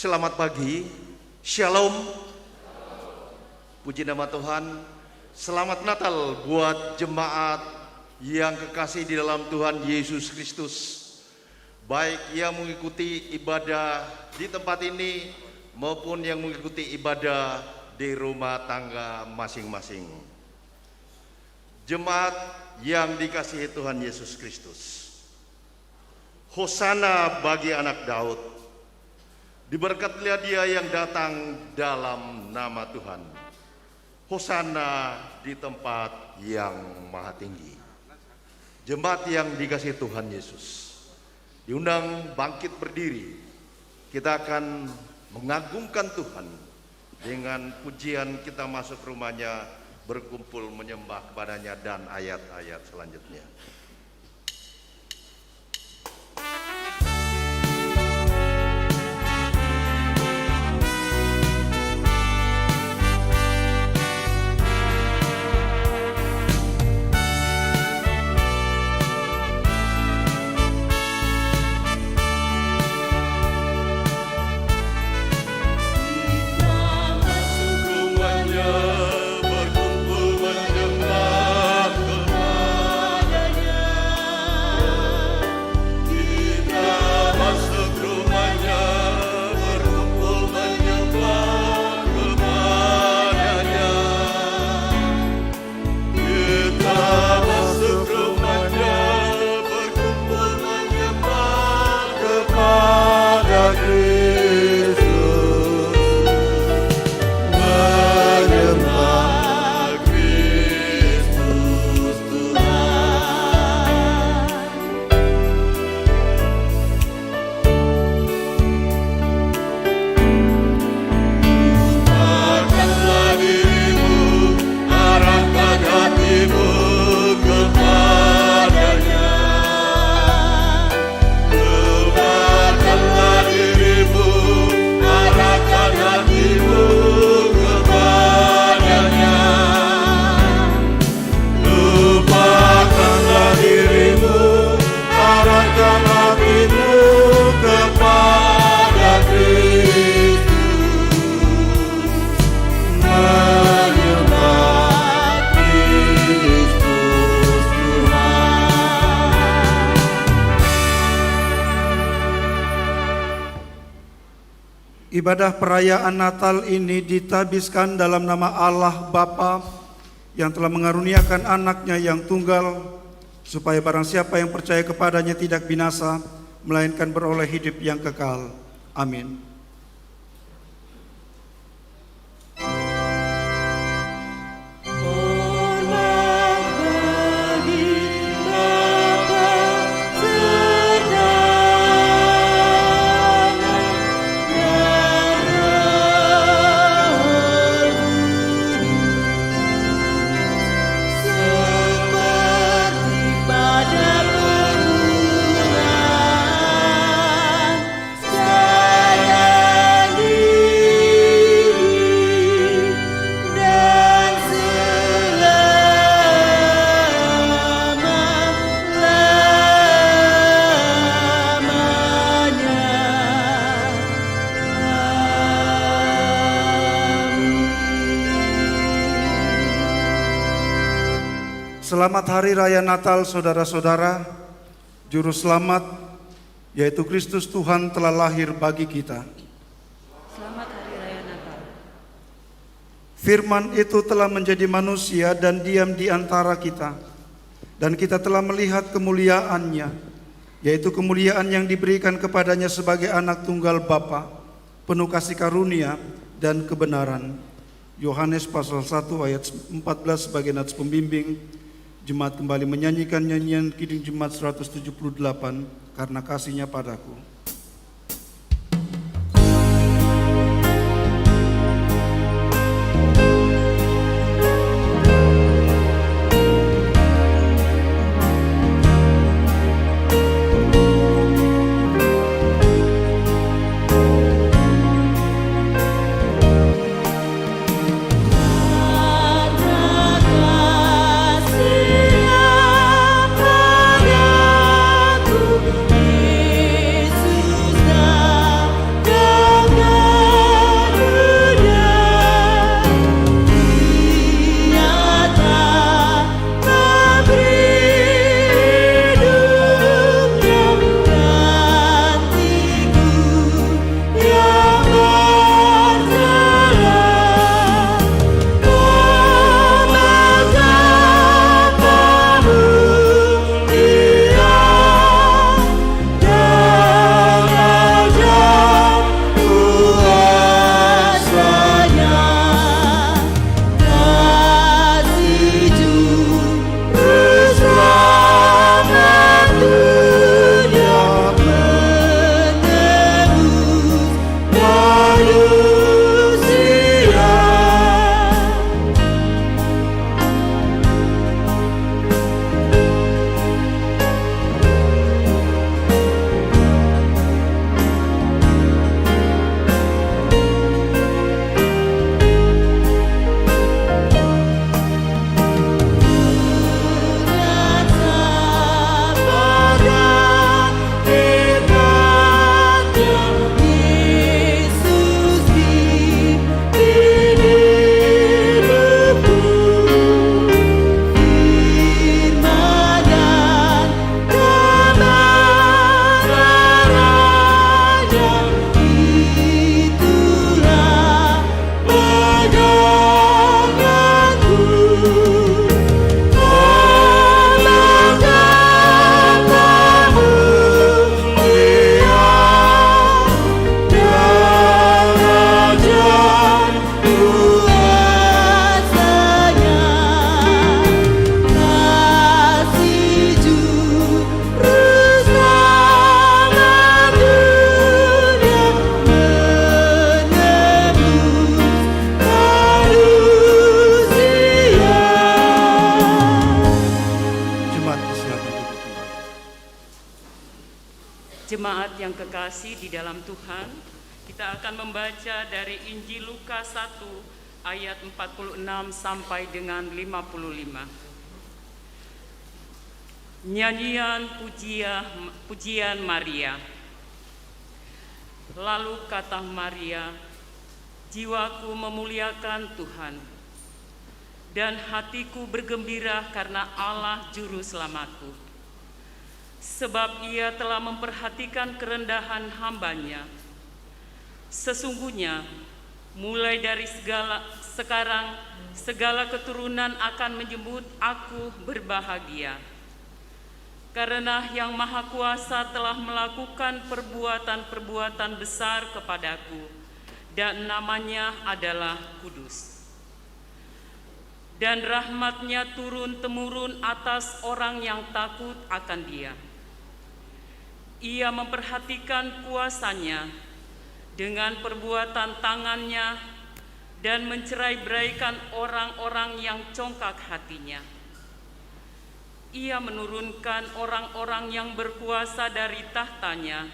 Selamat pagi, Shalom, puji nama Tuhan. Selamat Natal buat jemaat yang kekasih di dalam Tuhan Yesus Kristus. Baik yang mengikuti ibadah di tempat ini maupun yang mengikuti ibadah di rumah tangga masing-masing. Jemaat yang dikasihi Tuhan Yesus Kristus. Hosana bagi anak Daud. Diberkatilah dia yang datang dalam nama Tuhan. Hosana di tempat yang maha tinggi. Jemaat yang dikasihi Tuhan Yesus, diundang bangkit berdiri. Kita akan mengagungkan Tuhan. Dengan pujian kita masuk rumahnya, berkumpul menyembah kepadanya dan ayat-ayat selanjutnya. Ibadah perayaan Natal ini ditabiskan dalam nama Allah Bapa yang telah mengaruniakan anaknya yang tunggal, supaya barang siapa yang percaya kepadanya tidak binasa, melainkan beroleh hidup yang kekal. Amin. Selamat Hari Raya Natal saudara-saudara. Juru selamat yaitu Kristus Tuhan telah lahir bagi kita. Selamat Hari Raya Natal. Firman itu telah menjadi manusia dan diam di antara kita. Dan kita telah melihat kemuliaannya, yaitu kemuliaan yang diberikan kepadanya sebagai anak tunggal Bapa, penuh kasih karunia dan kebenaran. Yohanes pasal 1 ayat 14 sebagai nats pembimbing. Jemaat kembali menyanyikan nyanyian Kidung Jemaat 178, Karena Kasih-Nya Padaku. Yesus yang kekasih di dalam Tuhan, kita akan membaca dari Injil Lukas 1 ayat 46 sampai dengan 55. Nyanyian pujian Maria. Lalu kata Maria, jiwaku memuliakan Tuhan, dan hatiku bergembira karena Allah Juru Selamatku. Sebab Ia telah memperhatikan kerendahan hamba-Nya. Sesungguhnya, mulai dari sekarang, segala keturunan akan menyebut aku berbahagia. Karena Yang Maha Kuasa telah melakukan perbuatan-perbuatan besar kepadaku, dan namanya adalah kudus. Dan rahmat-Nya turun-temurun atas orang yang takut akan Dia. Ia memperhatikan kuasa-Nya dengan perbuatan tangan-Nya dan mencerai-beraikan orang-orang yang congkak hatinya. Ia menurunkan orang-orang yang berkuasa dari tahtanya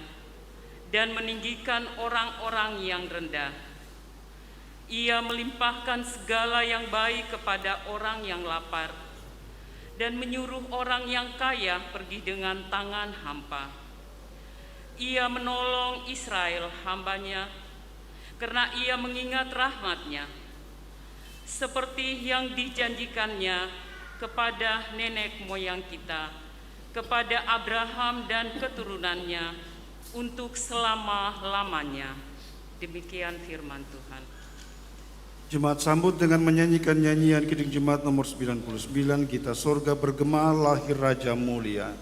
dan meninggikan orang-orang yang rendah. Ia melimpahkan segala yang baik kepada orang yang lapar dan menyuruh orang yang kaya pergi dengan tangan hampa. Ia menolong Israel hamba-Nya karena Ia mengingat rahmat-Nya seperti yang dijanjikan-Nya kepada nenek moyang kita, kepada Abraham dan keturunannya untuk selama-lamanya. Demikian firman Tuhan. Jemaat sambut dengan menyanyikan nyanyian Kidung Jemaat nomor 99, Kita Sorga Bergema Lahir Raja Mulia.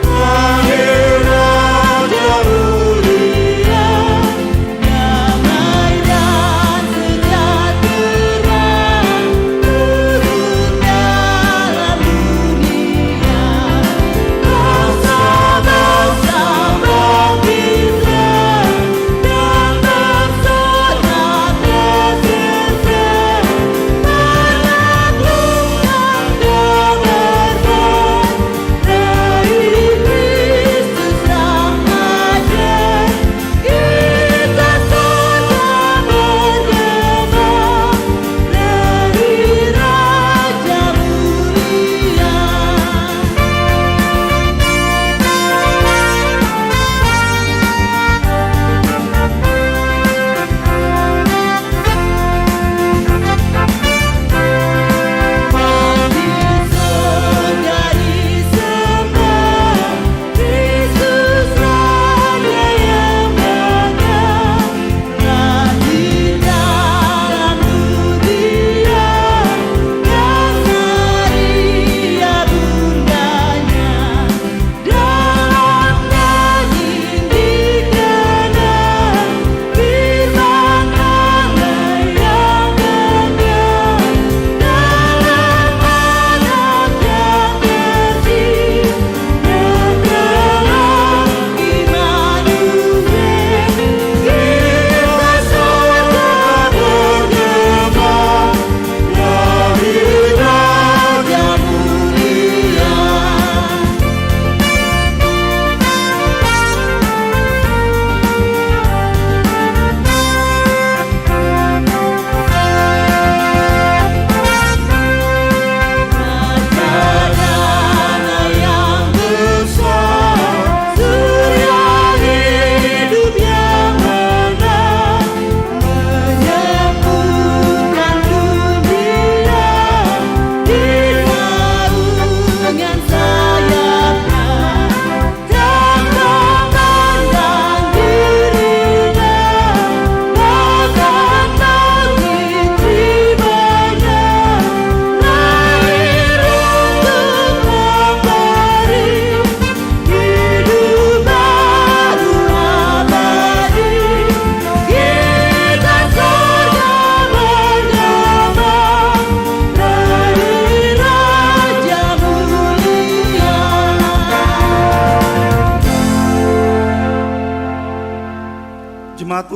Lahir Raja Mulia.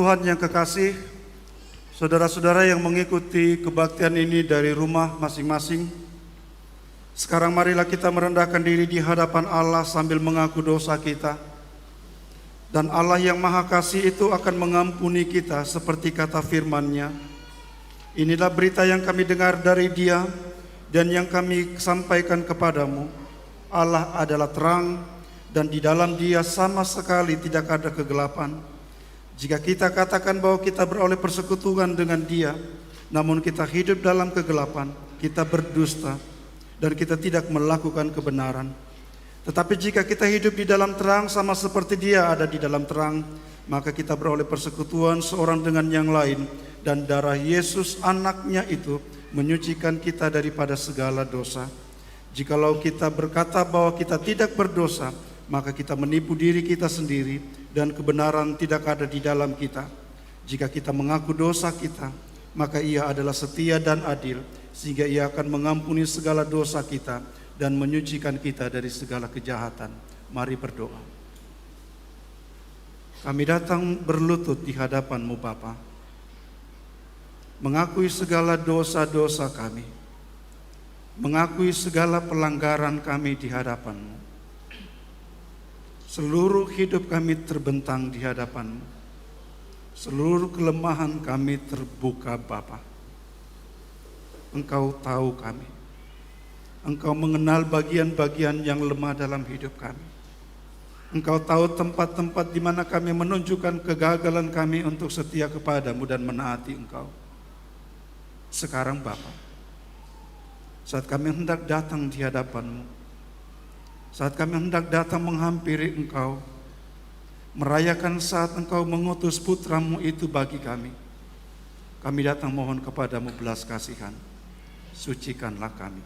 Tuhan yang kekasih, saudara-saudara yang mengikuti kebaktian ini dari rumah masing-masing, sekarang marilah kita merendahkan diri di hadapan Allah sambil mengaku dosa kita. Dan Allah yang Maha Kasih itu akan mengampuni kita seperti kata firman-Nya. Inilah berita yang kami dengar dari Dia dan yang kami sampaikan kepadamu. Allah adalah terang dan di dalam Dia sama sekali tidak ada kegelapan. Jika kita katakan bahwa kita beroleh persekutuan dengan Dia, namun kita hidup dalam kegelapan, kita berdusta dan kita tidak melakukan kebenaran. Tetapi jika kita hidup di dalam terang sama seperti Dia ada di dalam terang, maka kita beroleh persekutuan seorang dengan yang lain, dan darah Yesus anaknya itu menyucikan kita daripada segala dosa. Jikalau kita berkata bahwa kita tidak berdosa, maka kita menipu diri kita sendiri dan kebenaran tidak ada di dalam kita. Jika kita mengaku dosa kita, maka Ia adalah setia dan adil, sehingga Ia akan mengampuni segala dosa kita dan menyucikan kita dari segala kejahatan. Mari berdoa. Kami datang berlutut di hadapan-Mu Bapa, mengakui segala dosa-dosa kami, mengakui segala pelanggaran kami di hadapan-Mu. Seluruh hidup kami terbentang di hadapan-Mu. Seluruh kelemahan kami terbuka Bapa. Engkau tahu kami. Engkau mengenal bagian-bagian yang lemah dalam hidup kami. Engkau tahu tempat-tempat di mana kami menunjukkan kegagalan kami untuk setia kepada-Mu dan menaati Engkau. Sekarang Bapa, saat kami hendak datang di hadapan-Mu, saat kami hendak datang menghampiri Engkau, merayakan saat Engkau mengutus putra-Mu itu bagi kami datang mohon kepada-Mu belas kasihan. Sucikanlah kami,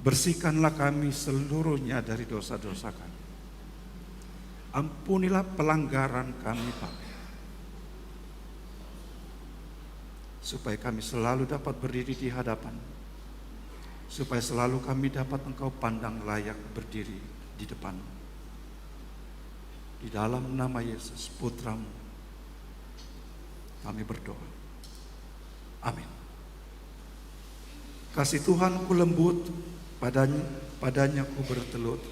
bersihkanlah kami seluruhnya dari dosa-dosa kami. Ampunilah pelanggaran kami Bapa, supaya kami selalu dapat berdiri di hadapan-Mu, supaya selalu kami dapat Engkau pandang layak berdiri di depan-Mu. Di dalam nama Yesus Putra-Mu kami berdoa. Amin. Kasih Tuhan ku lembut, padanya ku bertelut.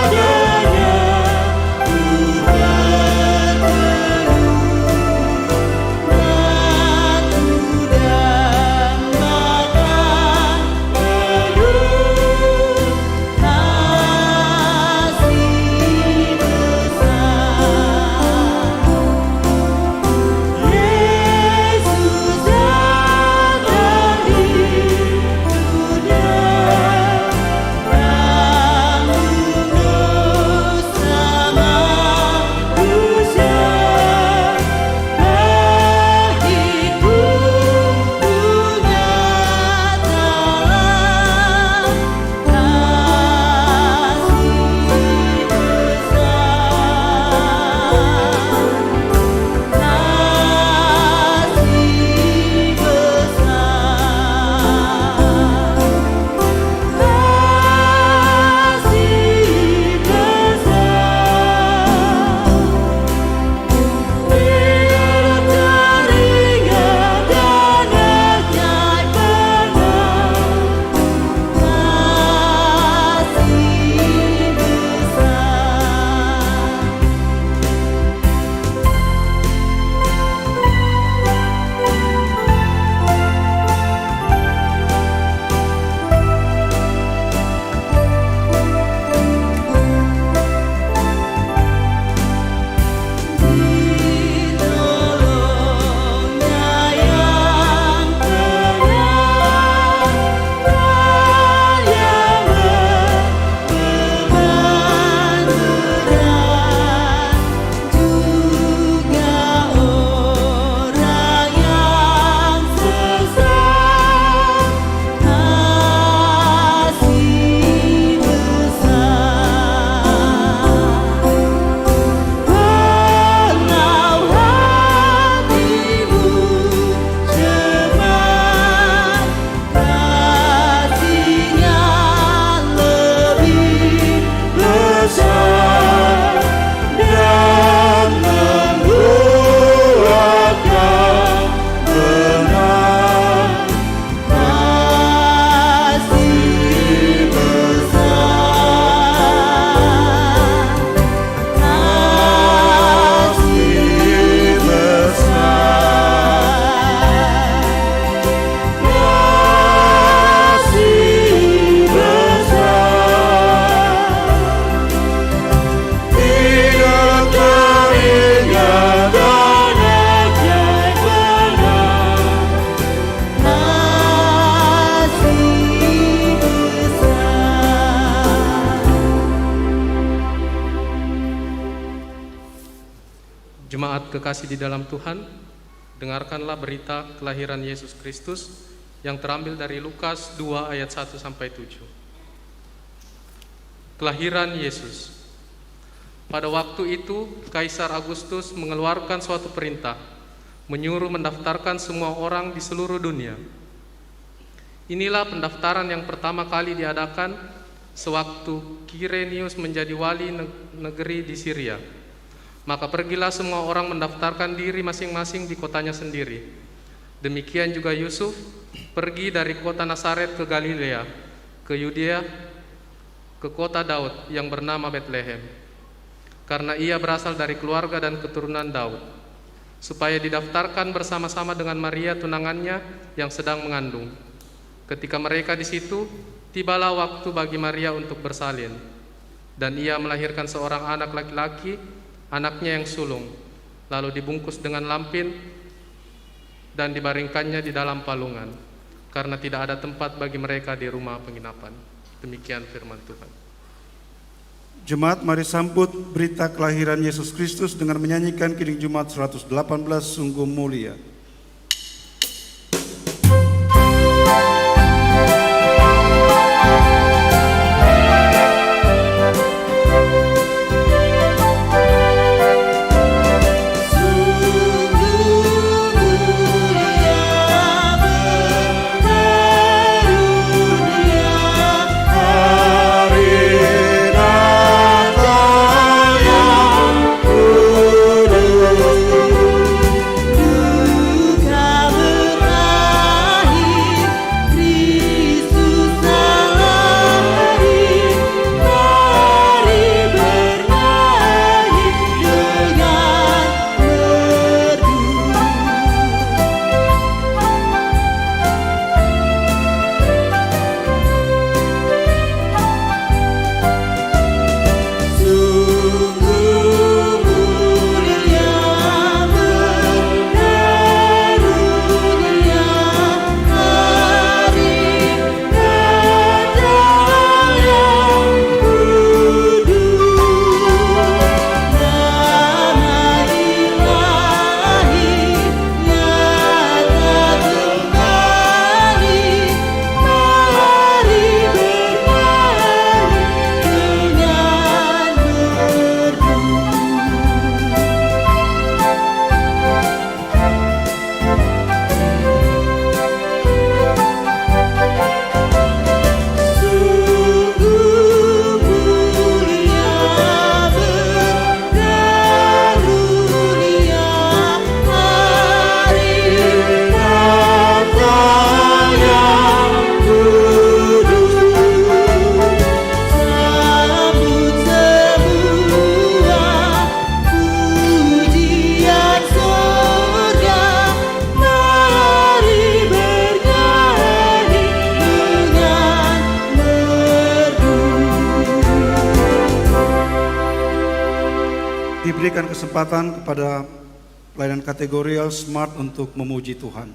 Ada Jemaat kekasih di dalam Tuhan, dengarkanlah berita kelahiran Yesus Kristus yang terambil dari Lukas 2 ayat 1 sampai 7. Kelahiran Yesus. Pada waktu itu, Kaisar Agustus mengeluarkan suatu perintah, menyuruh mendaftarkan semua orang di seluruh dunia. Inilah pendaftaran yang pertama kali diadakan sewaktu Kirenius menjadi wali negeri di Syria. Maka pergilah semua orang mendaftarkan diri masing-masing di kotanya sendiri. Demikian juga Yusuf pergi dari kota Nazaret ke Galilea, ke Yudea, ke kota Daud yang bernama Betlehem, karena ia berasal dari keluarga dan keturunan Daud, supaya didaftarkan bersama-sama dengan Maria tunangannya yang sedang mengandung. Ketika mereka di situ, tibalah waktu bagi Maria untuk bersalin, dan ia melahirkan seorang anak laki-laki, anaknya yang sulung, lalu dibungkus dengan lampin dan dibaringkannya di dalam palungan, karena tidak ada tempat bagi mereka di rumah penginapan. Demikian firman Tuhan. Jemaat, mari sambut berita kelahiran Yesus Kristus dengan menyanyikan Kidung Jumat 118, Sungguh Mulia. Diberikan kesempatan kepada pelayanan kategorial Smart untuk memuji Tuhan.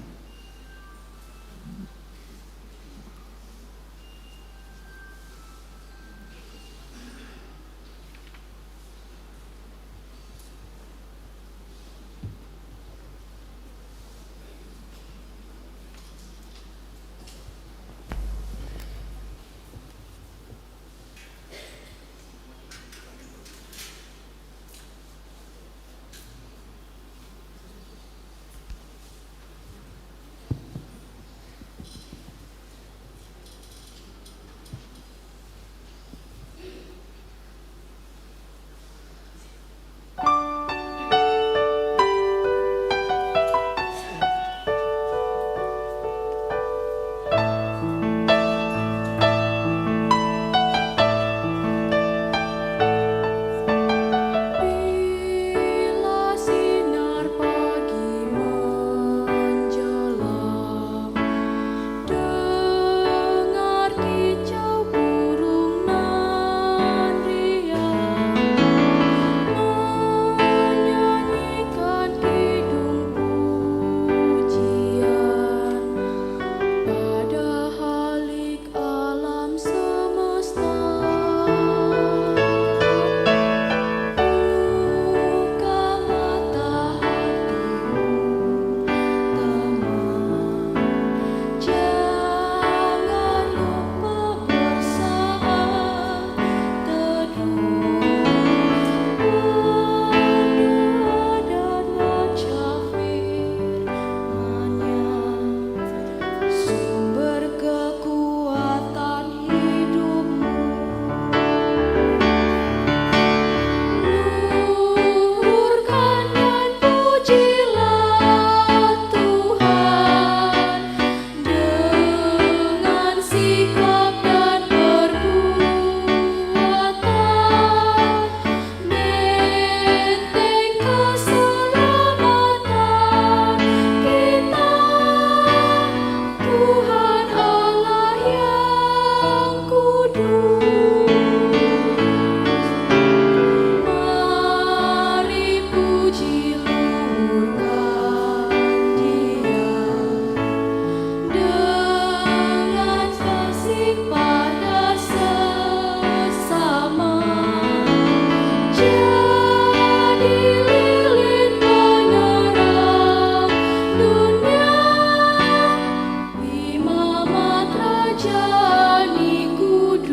Rajani Kudus.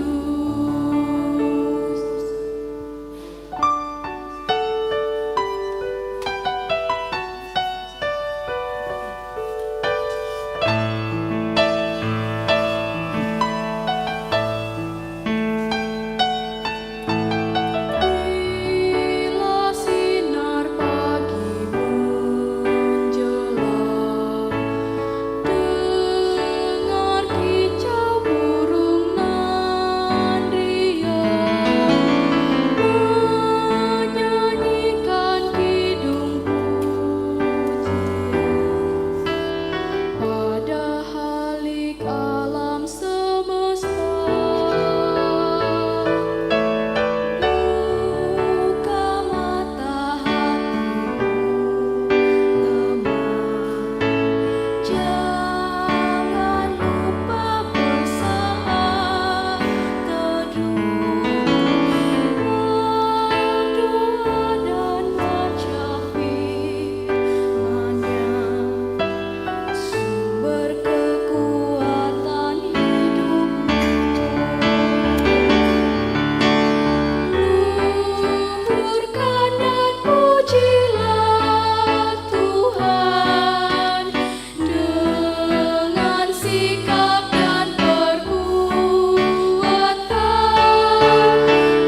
Bila sinar pagi menjelang, dengar kicau burung nan riang, menyanyikan kidung pujian pada halik alam semesta. Buka mata hatimu, teman, jangan lupa bersalah teduh, berdoa dan baca firman-Nya, sumber kekuatan hidupmu. Luhurkan dan pujilah Tuhan dengan sikap dan perbuatan,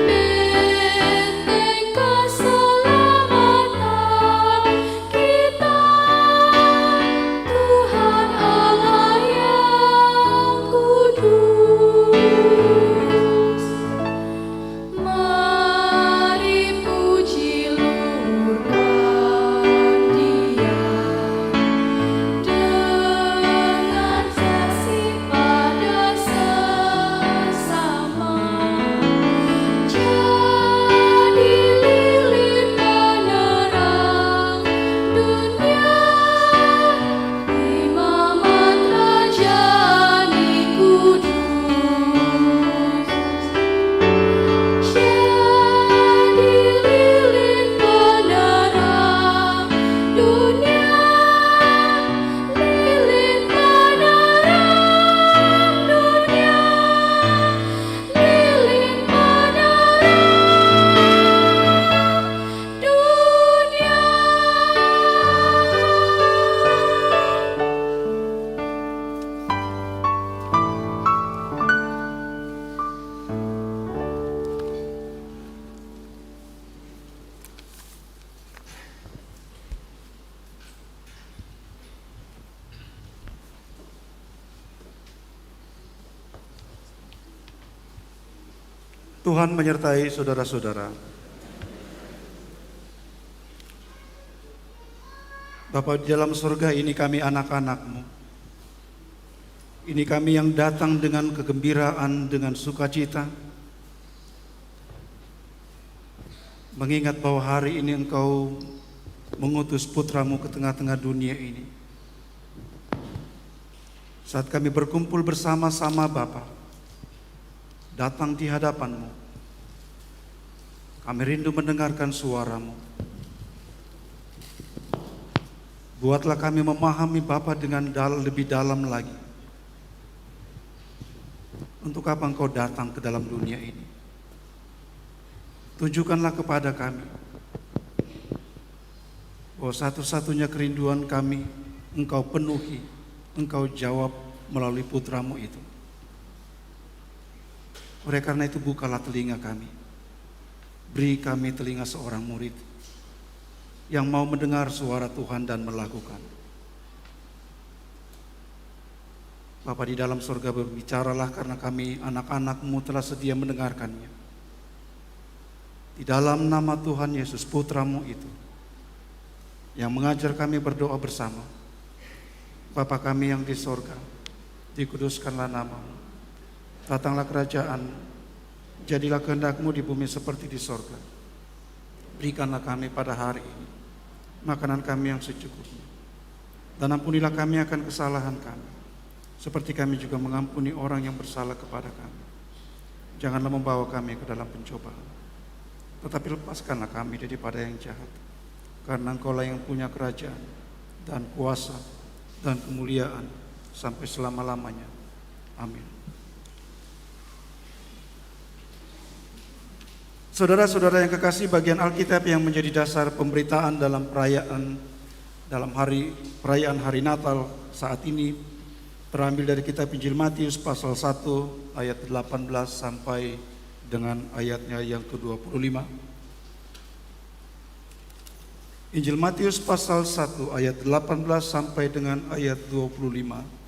benteng keselamatan kita, Tuhan Allah yang kudus. Mari puji luhurkan Dia dengan kasih pada sesama. Jadi lilin penerang dunia, imamat Rajani Kudus. Jadi lilin penerang dunia, lilin penerang dunia, lilin penerang dunia. Tuhan menyertai saudara-saudara. Bapa di dalam surga, ini kami anak-anak-Mu. Ini kami yang datang dengan kegembiraan, dengan sukacita, mengingat bahwa hari ini Engkau mengutus putra-Mu ke tengah-tengah dunia ini. Saat kami berkumpul bersama-sama Bapa, datang di hadapan-Mu, kami rindu mendengarkan suara-Mu. Buatlah kami memahami Bapa dengan lebih dalam lagi. Untuk apa Engkau datang ke dalam dunia ini? Tunjukkanlah kepada kami bahwa satu-satunya kerinduan kami Engkau penuhi, Engkau jawab melalui putra-Mu itu. Oleh karena itu bukalah telinga kami. Beri kami telinga seorang murid yang mau mendengar suara Tuhan dan melakukan. Bapa di dalam surga, berbicaralah karena kami anak-anak-Mu telah sedia mendengarkannya. Di dalam nama Tuhan Yesus putra-Mu itu yang mengajar kami berdoa bersama. Bapa kami yang di surga, dikuduskanlah nama-Mu. Datanglah kerajaan, jadilah kehendak-Mu di bumi seperti di surga. Berikanlah kami pada hari ini makanan kami yang secukupnya. Dan ampunilah kami akan kesalahan kami, seperti kami juga mengampuni orang yang bersalah kepada kami. Janganlah membawa kami ke dalam pencobaan, tetapi lepaskanlah kami daripada yang jahat. Karena Engkau-lah yang punya kerajaan dan kuasa dan kemuliaan sampai selama-lamanya. Amin. Saudara-saudara yang kekasih, bagian Alkitab yang menjadi dasar pemberitaan dalam perayaan hari Natal saat ini terambil dari kitab Injil Matius pasal 1 ayat 18 sampai dengan ayatnya yang ke-25. Injil Matius pasal 1 ayat 18 sampai dengan ayat 25.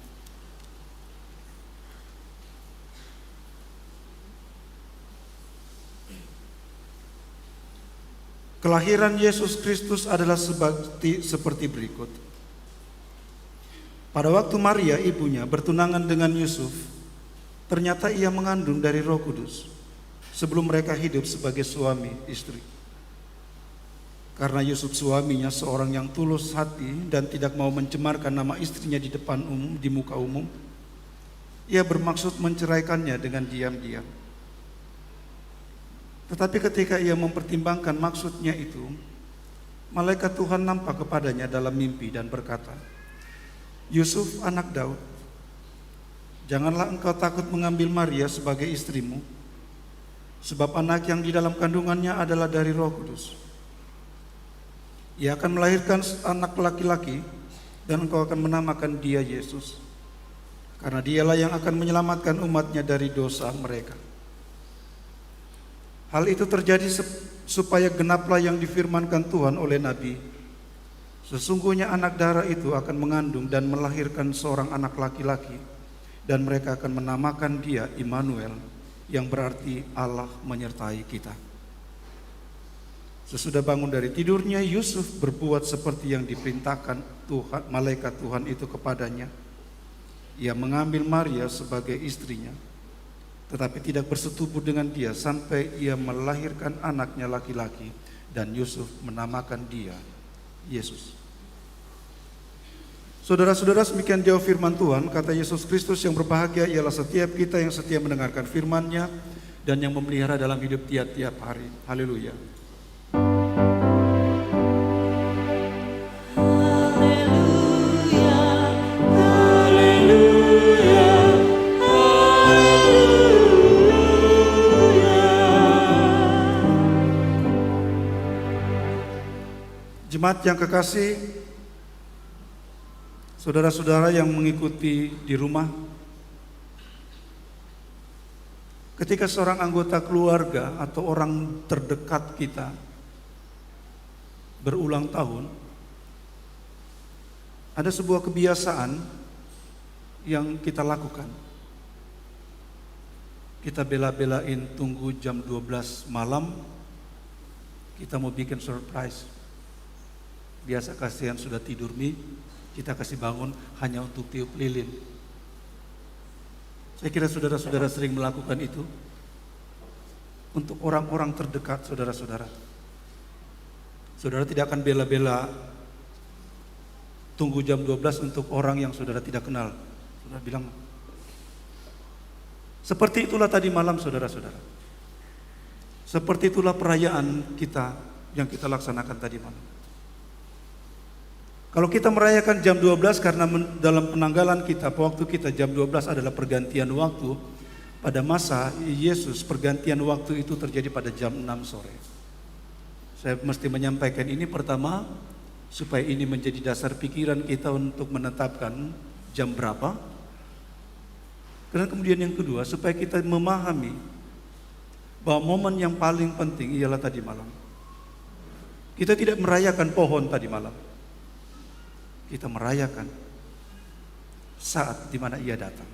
Kelahiran Yesus Kristus adalah seperti berikut. Pada waktu Maria ibunya bertunangan dengan Yusuf, ternyata ia mengandung dari Roh Kudus sebelum mereka hidup sebagai suami istri. Karena Yusuf suaminya seorang yang tulus hati dan tidak mau mencemarkan nama istrinya di muka umum, ia bermaksud menceraikannya dengan diam-diam. Tetapi ketika ia mempertimbangkan maksudnya itu, malaikat Tuhan nampak kepadanya dalam mimpi dan berkata, "Yusuf anak Daud, janganlah engkau takut mengambil Maria sebagai istrimu, sebab anak yang di dalam kandungannya adalah dari Roh Kudus. Ia akan melahirkan anak laki-laki dan engkau akan menamakan dia Yesus, karena dialah yang akan menyelamatkan umatnya dari dosa mereka." Hal itu terjadi supaya genaplah yang difirmankan Tuhan oleh Nabi. Sesungguhnya anak darah itu akan mengandung dan melahirkan seorang anak laki-laki, dan mereka akan menamakan dia Immanuel, yang berarti Allah menyertai kita. Sesudah bangun dari tidurnya, Yusuf berbuat seperti yang diperintahkan malaikat Tuhan itu kepadanya. Ia mengambil Maria sebagai istrinya, tetapi tidak bersetubuh dengan dia sampai ia melahirkan anaknya laki-laki, dan Yusuf menamakan dia Yesus. Saudara-saudara, semikian jauh firman Tuhan. Kata Yesus Kristus, yang berbahagia ialah setiap kita yang setia mendengarkan firman-Nya dan yang memelihara dalam hidup tiap-tiap hari. Haleluya. Jemaat yang kekasih, saudara-saudara yang mengikuti di rumah, ketika seorang anggota keluarga atau orang terdekat kita berulang tahun, ada sebuah kebiasaan yang kita lakukan. Kita bela-belain tunggu jam 12 malam, kita mau bikin surprise. Biasa kasihan sudah tidur nih, kita kasih bangun hanya untuk tiup lilin. Saya kira saudara-saudara sering melakukan itu untuk orang-orang terdekat saudara-saudara. Saudara tidak akan bela-bela tunggu jam 12 untuk orang yang saudara tidak kenal. Saudara bilang, seperti itulah tadi malam saudara-saudara. Seperti itulah perayaan kita yang kita laksanakan tadi malam. Kalau kita merayakan jam 12 karena dalam penanggalan kita, waktu kita jam 12 adalah pergantian waktu. Pada masa Yesus, pergantian waktu itu terjadi pada jam 6 sore. Saya mesti menyampaikan ini pertama, supaya ini menjadi dasar pikiran kita untuk menetapkan jam berapa. Dan kemudian yang kedua, supaya kita memahami bahwa momen yang paling penting ialah tadi malam. Kita tidak merayakan pohon tadi malam. Kita merayakan saat di mana ia datang.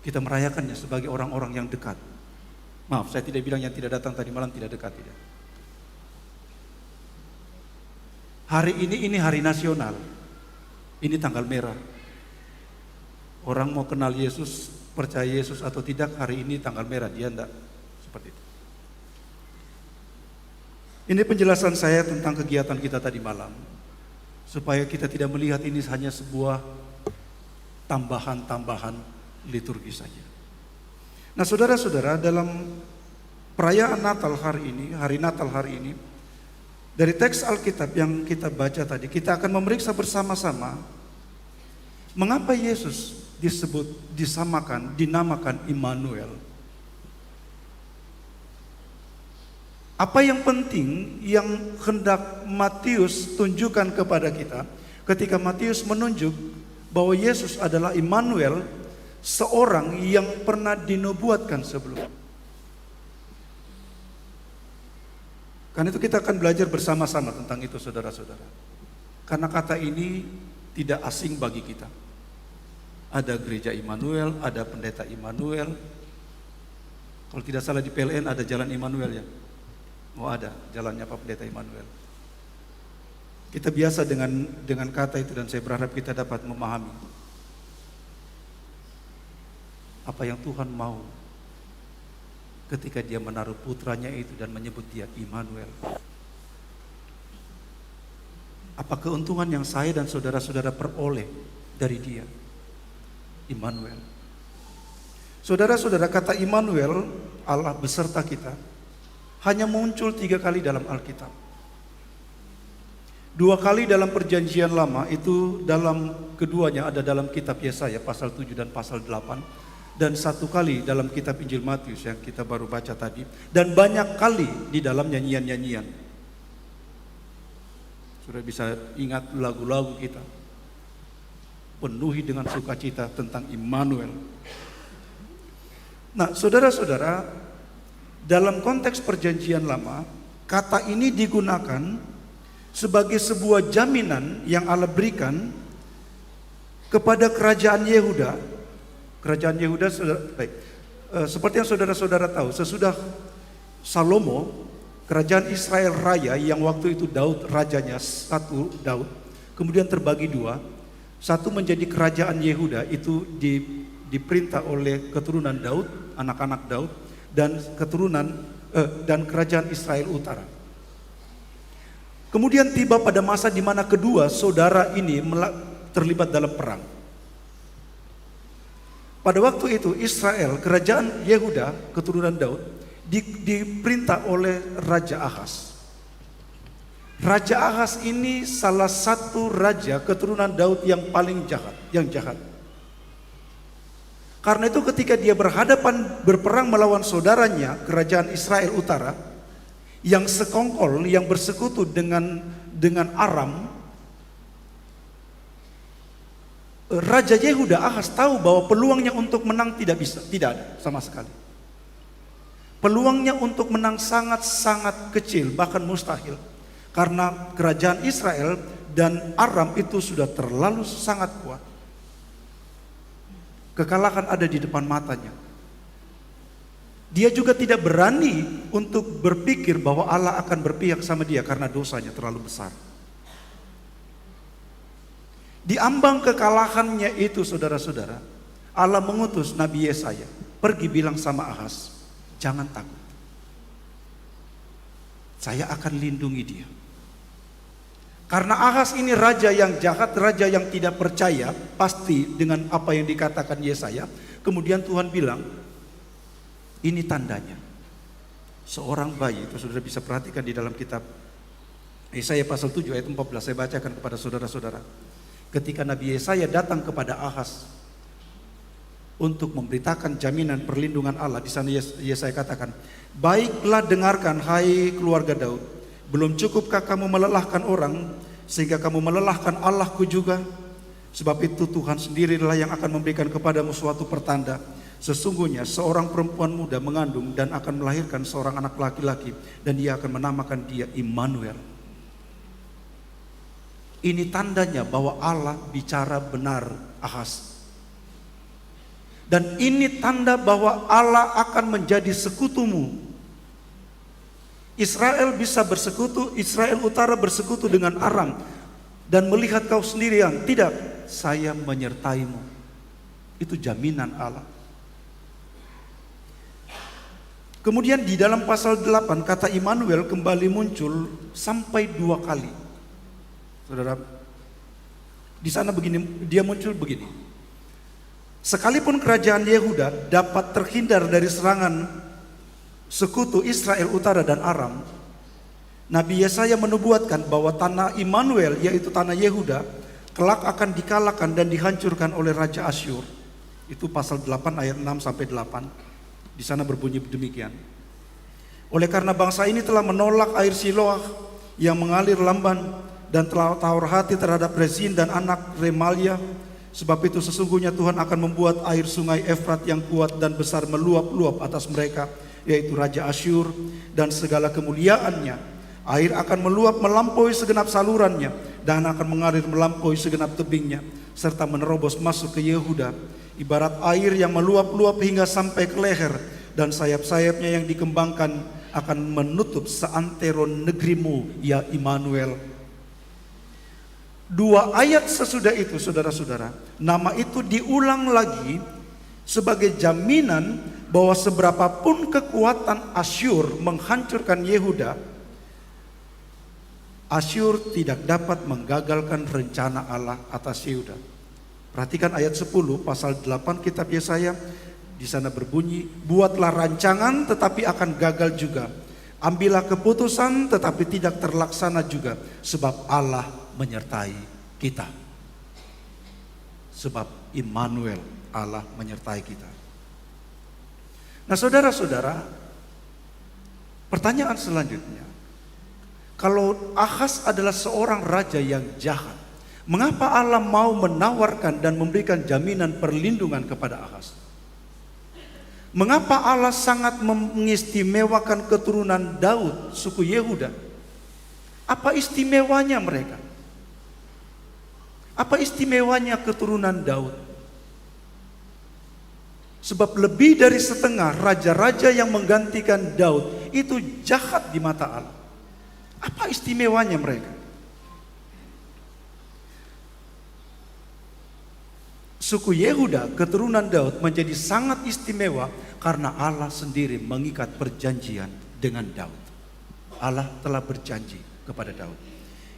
Kita merayakannya sebagai orang-orang yang dekat. Maaf, saya tidak bilang yang tidak datang tadi malam tidak dekat, tidak. Hari ini hari nasional. Ini tanggal merah. Orang mau kenal Yesus, percaya Yesus atau tidak, hari ini tanggal merah, dia enggak. Seperti itu. Ini penjelasan saya tentang kegiatan kita tadi malam, supaya kita tidak melihat ini hanya sebuah tambahan-tambahan liturgi saja. Nah saudara-saudara, dalam perayaan Natal hari ini, hari Natal hari ini, dari teks Alkitab yang kita baca tadi, kita akan memeriksa bersama-sama Mengapa Yesus dinamakan Immanuel? Apa yang penting yang hendak Matius tunjukkan kepada kita ketika Matius menunjuk bahwa Yesus adalah Immanuel, seorang yang pernah dinubuatkan sebelumnya. Karena itu kita akan belajar bersama-sama tentang itu, saudara-saudara. Karena kata ini tidak asing bagi kita. Ada gereja Immanuel, ada pendeta Immanuel. Kalau tidak salah di PLN ada jalan Immanuel ya. Oh ada jalannya Pak Pendeta Immanuel. Kita biasa dengan kata itu dan saya berharap kita dapat memahami apa yang Tuhan mau ketika Dia menaruh putranya itu dan menyebut Dia Immanuel. Apa keuntungan yang saya dan saudara-saudara peroleh dari Dia? Immanuel. Saudara-saudara, kata Immanuel, Allah beserta kita, hanya muncul 3 kali dalam Alkitab. 2 kali dalam Perjanjian Lama, itu dalam keduanya ada dalam kitab Yesaya pasal 7 dan pasal 8, dan 1 kali dalam kitab Injil Matius yang kita baru baca tadi, dan banyak kali di dalam nyanyian-nyanyian. Sudah bisa ingat lagu-lagu kita, penuhi dengan sukacita tentang Immanuel. Nah, saudara-saudara, dalam konteks Perjanjian Lama, kata ini digunakan sebagai sebuah jaminan yang Allah berikan kepada kerajaan Yehuda. Kerajaan Yehuda, seperti yang saudara-saudara tahu, sesudah Salomo, kerajaan Israel Raya yang waktu itu Daud rajanya, satu Daud, kemudian terbagi 2. Satu menjadi kerajaan Yehuda, itu diperintah oleh keturunan Daud, anak-anak Daud, dan dan kerajaan Israel Utara. Kemudian tiba pada masa di mana kedua saudara ini terlibat dalam perang. Pada waktu itu Israel, kerajaan Yehuda, keturunan Daud, diperintah oleh Raja Ahaz. Raja Ahaz ini salah satu raja keturunan Daud yang paling jahat. Karena itu ketika dia berperang melawan saudaranya, kerajaan Israel Utara, yang sekongkol, yang bersekutu dengan Aram, Raja Yehuda Ahaz tahu bahwa peluangnya untuk menang tidak ada sama sekali. Peluangnya untuk menang sangat-sangat kecil, bahkan mustahil. Karena kerajaan Israel dan Aram itu sudah terlalu sangat kuat. Kekalahan ada di depan matanya. Dia juga tidak berani untuk berpikir bahwa Allah akan berpihak sama dia karena dosanya terlalu besar. Di ambang kekalahannya itu, saudara-saudara, Allah mengutus Nabi Yesaya, pergi bilang sama Ahaz, jangan takut. Saya akan lindungi dia. Karena Ahaz ini raja yang jahat, raja yang tidak percaya pasti dengan apa yang dikatakan Yesaya. Kemudian Tuhan bilang, ini tandanya. Seorang bayi, itu saudara bisa perhatikan di dalam kitab Yesaya pasal 7 ayat 14, saya bacakan kepada saudara-saudara. Ketika Nabi Yesaya datang kepada Ahaz untuk memberitakan jaminan perlindungan Allah, di sana Yesaya katakan, baiklah dengarkan hai keluarga Daud. Belum cukupkah kamu melelahkan orang sehingga kamu melelahkan Allahku juga? Sebab itu Tuhan sendirilah yang akan memberikan kepadamu suatu pertanda. Sesungguhnya seorang perempuan muda mengandung dan akan melahirkan seorang anak laki-laki, dan dia akan menamakan dia Immanuel. Ini tandanya bahwa Allah bicara benar Ahaz. Dan ini tanda bahwa Allah akan menjadi sekutumu. Israel bisa bersekutu, Israel Utara bersekutu dengan Aram, dan melihat kau sendirian. Tidak, saya menyertaimu. Itu jaminan Allah. Kemudian di dalam pasal 8 kata Immanuel kembali muncul sampai 2 kali. Saudara, di sana begini, dia muncul begini. Sekalipun kerajaan Yehuda dapat terhindar dari serangan sekutu Israel Utara dan Aram, Nabi Yesaya menubuatkan bahwa tanah Immanuel, yaitu tanah Yehuda, kelak akan dikalahkan dan dihancurkan oleh Raja Asyur. Itu pasal 8 ayat 6 sampai 8. Di sana berbunyi demikian. Oleh karena bangsa ini telah menolak air Siloah yang mengalir lamban dan telah tawar hati terhadap Rezin dan anak Remalia, sebab itu sesungguhnya Tuhan akan membuat air sungai Efrat yang kuat dan besar meluap-luap atas mereka, yaitu Raja Asyur dan segala kemuliaannya. Air akan meluap melampaui segenap salurannya dan akan mengalir melampaui segenap tebingnya, serta menerobos masuk ke Yehuda, ibarat air yang meluap-luap hingga sampai ke leher, dan sayap-sayapnya yang dikembangkan akan menutup seantero negerimu, ya Immanuel. 2 ayat sesudah itu, saudara-saudara, nama itu diulang lagi sebagai jaminan bahwa seberapapun kekuatan Asyur menghancurkan Yehuda, Asyur tidak dapat menggagalkan rencana Allah atas Yehuda. Perhatikan ayat 10 pasal 8 kitab Yesaya. Di sana berbunyi, buatlah rancangan tetapi akan gagal juga. Ambillah keputusan tetapi tidak terlaksana juga, sebab Allah menyertai kita. Sebab Immanuel, Allah menyertai kita. Nah, saudara-saudara, pertanyaan selanjutnya, kalau Ahaz adalah seorang raja yang jahat, mengapa Allah mau menawarkan dan memberikan jaminan perlindungan kepada Ahaz? Mengapa Allah sangat mengistimewakan keturunan Daud, suku Yehuda? Apa istimewanya mereka? Apa istimewanya keturunan Daud? Sebab lebih dari setengah raja-raja yang menggantikan Daud itu jahat di mata Allah. Apa istimewanya mereka? Suku Yehuda, keturunan Daud, menjadi sangat istimewa karena Allah sendiri mengikat perjanjian dengan Daud. Allah telah berjanji kepada Daud.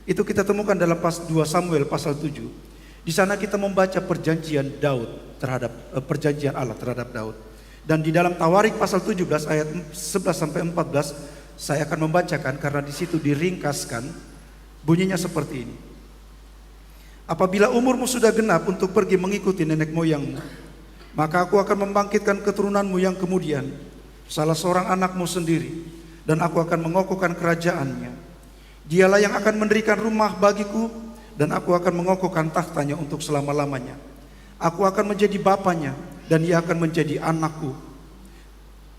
Itu kita temukan dalam 2 Samuel pasal 7. Di sana kita membaca perjanjian Daud terhadap perjanjian Allah terhadap Daud. Dan di dalam Tawarik pasal 17 ayat 11 sampai 14 saya akan membacakan karena di situ diringkaskan, bunyinya seperti ini. Apabila umurmu sudah genap untuk pergi mengikuti nenek moyangmu, maka aku akan membangkitkan keturunanmu yang kemudian, salah seorang anakmu sendiri, dan aku akan mengokohkan kerajaannya. Dialah yang akan mendirikan rumah bagiku, dan aku akan mengokohkan tahtanya untuk selama-lamanya. Aku akan menjadi bapanya, dan ia akan menjadi anakku.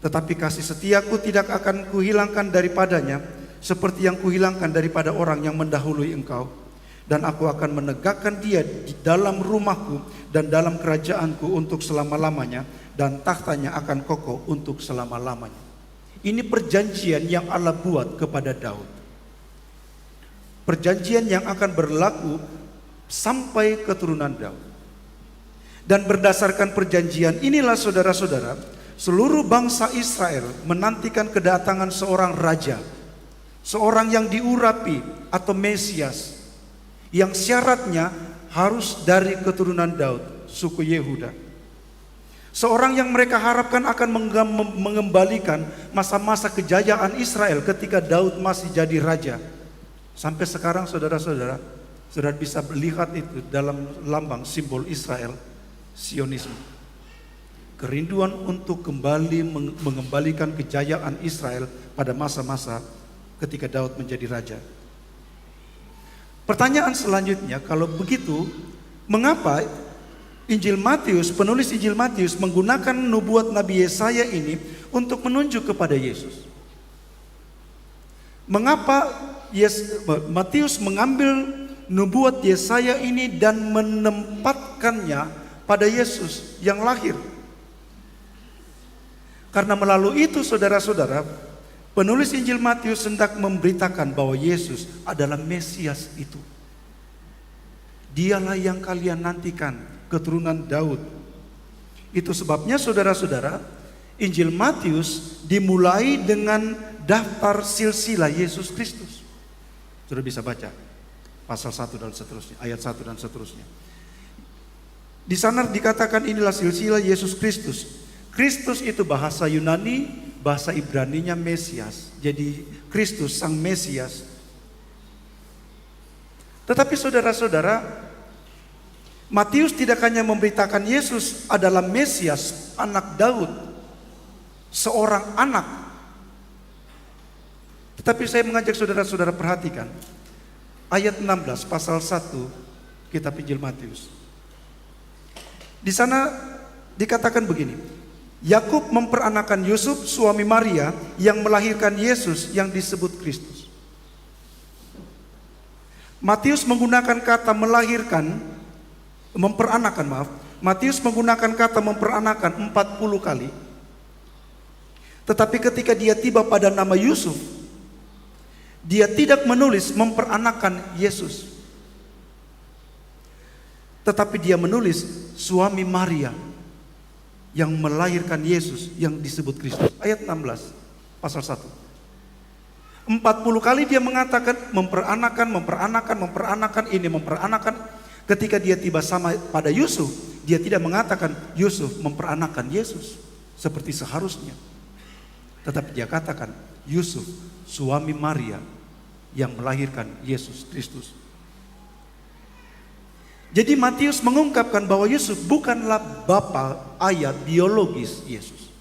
Tetapi kasih setiaku tidak akan kuhilangkan daripadanya, seperti yang kuhilangkan daripada orang yang mendahului engkau. Dan aku akan menegakkan dia di dalam rumahku dan dalam kerajaanku untuk selama-lamanya, dan tahtanya akan kokoh untuk selama-lamanya. Ini perjanjian yang Allah buat kepada Daud. Perjanjian yang akan berlaku sampai keturunan Daud. Dan berdasarkan perjanjian inilah, saudara-saudara, seluruh bangsa Israel menantikan kedatangan seorang raja, seorang yang diurapi atau Mesias, yang syaratnya harus dari keturunan Daud, suku Yehuda. Seorang yang mereka harapkan akan mengembalikan masa-masa kejayaan Israel ketika Daud masih jadi raja. Sampai sekarang saudara-saudara, saudara bisa melihat itu dalam lambang simbol Israel, Sionisme. Kerinduan untuk kembali mengembalikan kejayaan Israel pada masa-masa ketika Daud menjadi raja. Pertanyaan selanjutnya, kalau begitu, mengapa Injil Matius, penulis Injil Matius menggunakan nubuat Nabi Yesaya ini untuk menunjuk kepada Yesus? Mengapa Matius mengambil nubuat Yesaya ini dan menempatkannya pada Yesus yang lahir? Karena melalui itu, saudara-saudara, penulis Injil Matius hendak memberitakan bahwa Yesus adalah Mesias itu. Dialah yang kalian nantikan, keturunan Daud. Itu sebabnya saudara-saudara, Injil Matius dimulai dengan daftar silsilah Yesus Kristus. Sudah bisa baca pasal 1 dan seterusnya, ayat 1 dan seterusnya. Di sana dikatakan inilah silsilah Yesus Kristus. Kristus itu bahasa Yunani, bahasa Ibraninya Mesias. Jadi Kristus sang Mesias. Tetapi saudara-saudara, Matius tidak hanya memberitakan Yesus adalah Mesias, anak Daud, seorang anak. Tetapi saya mengajak saudara-saudara perhatikan ayat 16 pasal 1 kitab Injil Matius. Di sana dikatakan begini, Yakub memperanakan Yusuf suami Maria yang melahirkan Yesus yang disebut Kristus. Matius menggunakan kata Matius menggunakan kata memperanakan 40 kali. Tetapi ketika dia tiba pada nama Yusuf, dia tidak menulis memperanakan Yesus. Tetapi dia menulis suami Maria yang melahirkan Yesus yang disebut Kristus. Ayat 16 pasal 1. 40 kali dia mengatakan memperanakan ini. Ketika dia tiba sama pada Yusuf, dia tidak mengatakan Yusuf memperanakan Yesus seperti seharusnya. Tetapi dia katakan Yusuf suami Maria yang melahirkan Yesus Kristus. Jadi Matius mengungkapkan bahwa Yusuf bukanlah bapa ayah biologis Yesus.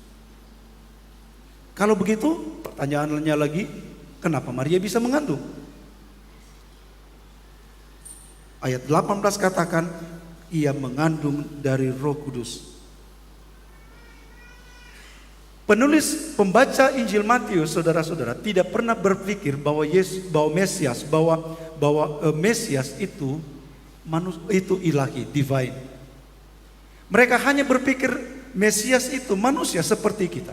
Kalau begitu, pertanyaannya lagi, kenapa Maria bisa mengandung? Ayat 18 katakan, ia mengandung dari Roh Kudus. Penulis pembaca Injil Matius, saudara-saudara, tidak pernah berpikir bahwa Mesias itu ilahi, divine. Mereka hanya berpikir Mesias itu manusia seperti kita.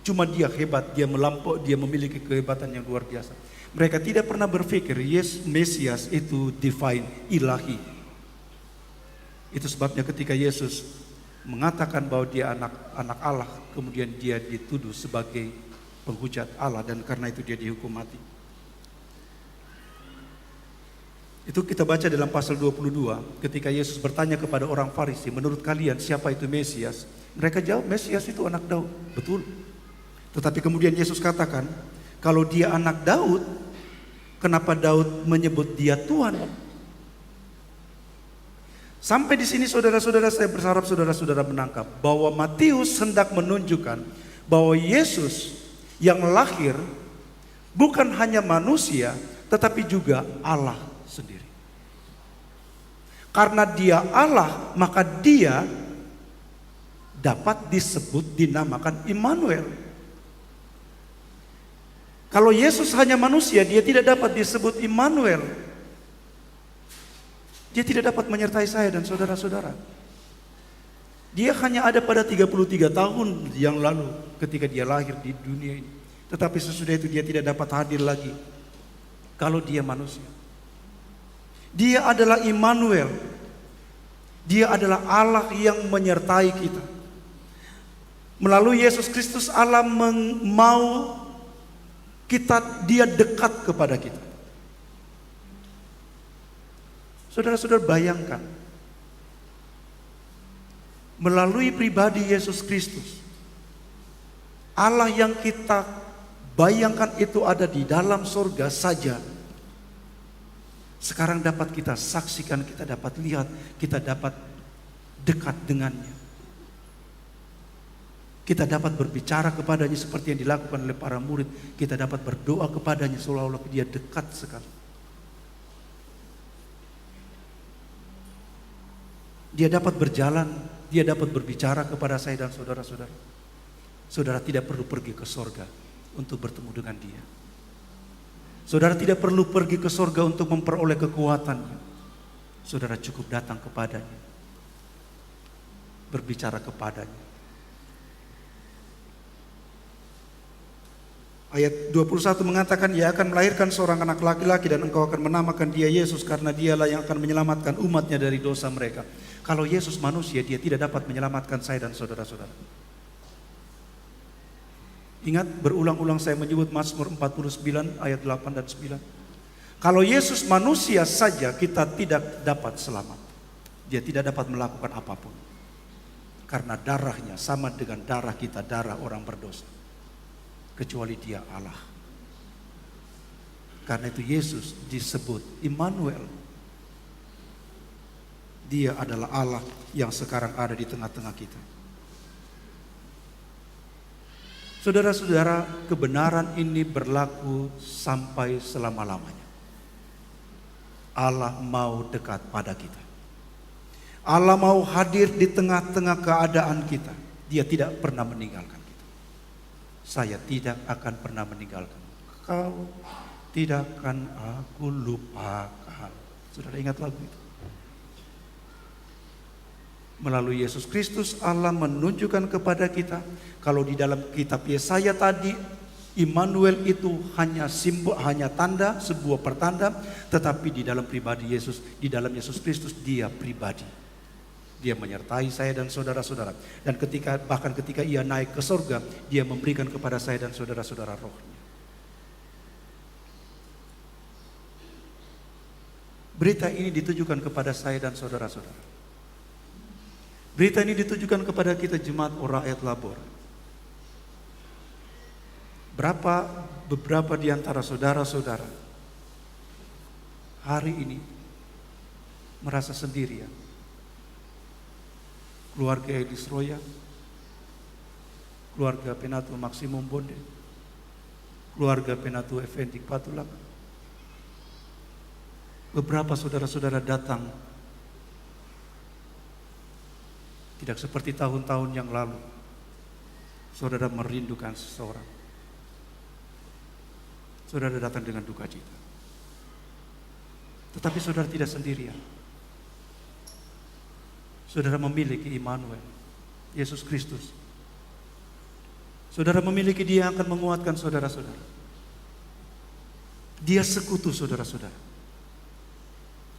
Cuma dia hebat, dia memiliki kehebatan yang luar biasa. Mereka tidak pernah berpikir Mesias itu divine, ilahi. Itu sebabnya ketika Yesus mengatakan bahwa dia anak Allah, kemudian dia dituduh sebagai penghujat Allah dan karena itu dia dihukum mati. Itu kita baca dalam pasal 22 ketika Yesus bertanya kepada orang Farisi, menurut kalian siapa itu Mesias? Mereka jawab, Mesias itu anak Daud. Betul. Tetapi kemudian Yesus katakan, kalau dia anak Daud, kenapa Daud menyebut dia Tuhan? Sampai di sini saudara-saudara, saya berharap saudara-saudara menangkap bahwa Matius hendak menunjukkan bahwa Yesus yang lahir bukan hanya manusia, tetapi juga Allah sendiri. Karena dia Allah, maka dia dapat disebut, dinamakan Immanuel. Kalau Yesus hanya manusia, dia tidak dapat disebut Immanuel. Dia tidak dapat menyertai saya dan saudara-saudara. Dia hanya ada pada 33 tahun yang lalu ketika dia lahir di dunia ini. Tetapi sesudah itu dia tidak dapat hadir lagi kalau dia manusia. Dia adalah Immanuel. Dia adalah Allah yang menyertai kita. Melalui Yesus Kristus Allah mau dia dekat kepada kita. Saudara-saudara bayangkan, melalui pribadi Yesus Kristus, Allah yang kita bayangkan itu ada di dalam surga saja, sekarang dapat kita saksikan, kita dapat lihat, kita dapat dekat dengannya. Kita dapat berbicara kepadanya seperti yang dilakukan oleh para murid. Kita dapat berdoa kepadanya seolah-olah dia dekat sekali. Dia dapat berjalan, dia dapat berbicara kepada saya dan saudara-saudara. Saudara tidak perlu pergi ke sorga untuk bertemu dengan dia. Saudara tidak perlu pergi ke sorga untuk memperoleh kekuatannya. Saudara cukup datang kepadanya, berbicara kepadanya. Ayat 21 mengatakan, ia akan melahirkan seorang anak laki-laki dan engkau akan menamakan dia Yesus karena dialah yang akan menyelamatkan umatnya dari dosa mereka. Kalau Yesus manusia, dia tidak dapat menyelamatkan saya dan saudara-saudara. Ingat, berulang-ulang saya menyebut Mazmur 49 ayat 8 dan 9. Kalau Yesus manusia saja, kita tidak dapat selamat. Dia tidak dapat melakukan apapun. Karena darahnya sama dengan darah kita, darah orang berdosa. Kecuali dia Allah. Karena itu Yesus disebut Immanuel. Dia adalah Allah yang sekarang ada di tengah-tengah kita. Saudara-saudara, kebenaran ini berlaku sampai selama-lamanya. Allah mau dekat pada kita. Allah mau hadir di tengah-tengah keadaan kita. Dia tidak pernah meninggalkan kita. Saya tidak akan pernah meninggalkan kau, tidak akan aku lupakan. Saudara ingat lagu itu? Melalui Yesus Kristus Allah menunjukkan kepada kita, kalau di dalam kitab Yesaya tadi Immanuel itu hanya simbol, hanya tanda, sebuah pertanda, tetapi di dalam pribadi Yesus, di dalam Yesus Kristus dia pribadi. Dia menyertai saya dan saudara-saudara. Dan bahkan ketika ia naik ke surga, dia memberikan kepada saya dan saudara-saudara rohnya. Berita ini ditujukan kepada saya dan saudara-saudara. Berita ini ditujukan kepada kita jemaat Oraet Labor. Beberapa di antara saudara-saudara hari ini merasa sendirian. Keluarga Edis Roya, keluarga Penatu Maksimum Bonde, keluarga Penatu Effendi Patulang. Beberapa saudara-saudara datang tidak seperti tahun-tahun yang lalu. Saudara merindukan seseorang. Saudara datang dengan duka cita. Tetapi saudara tidak sendirian. Saudara memiliki Immanuel, Yesus Kristus. Saudara memiliki Dia yang akan menguatkan saudara-saudara. Dia sekutu saudara-saudara.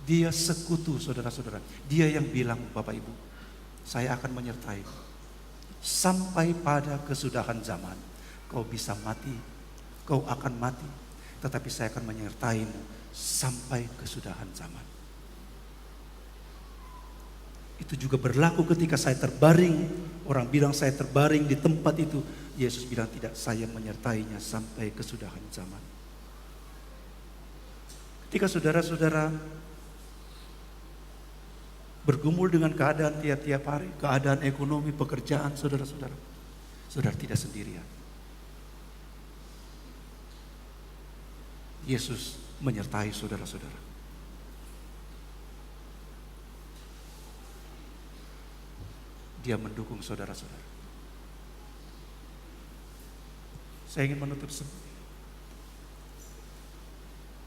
Dia sekutu saudara-saudara. Dia yang bilang, Bapak Ibu, saya akan menyertai sampai pada kesudahan zaman. Kau bisa mati, kau akan mati, tetapi saya akan menyertaimu sampai kesudahan zaman. Itu juga berlaku ketika saya terbaring. Orang bilang saya terbaring di tempat itu. Yesus bilang tidak, saya menyertainya sampai kesudahan zaman. Ketika saudara-saudara bergumul dengan keadaan tiap-tiap hari, keadaan ekonomi, pekerjaan saudara-saudara, saudara tidak sendirian. Yesus menyertai saudara-saudara. Dia mendukung saudara-saudara. Saya ingin menutup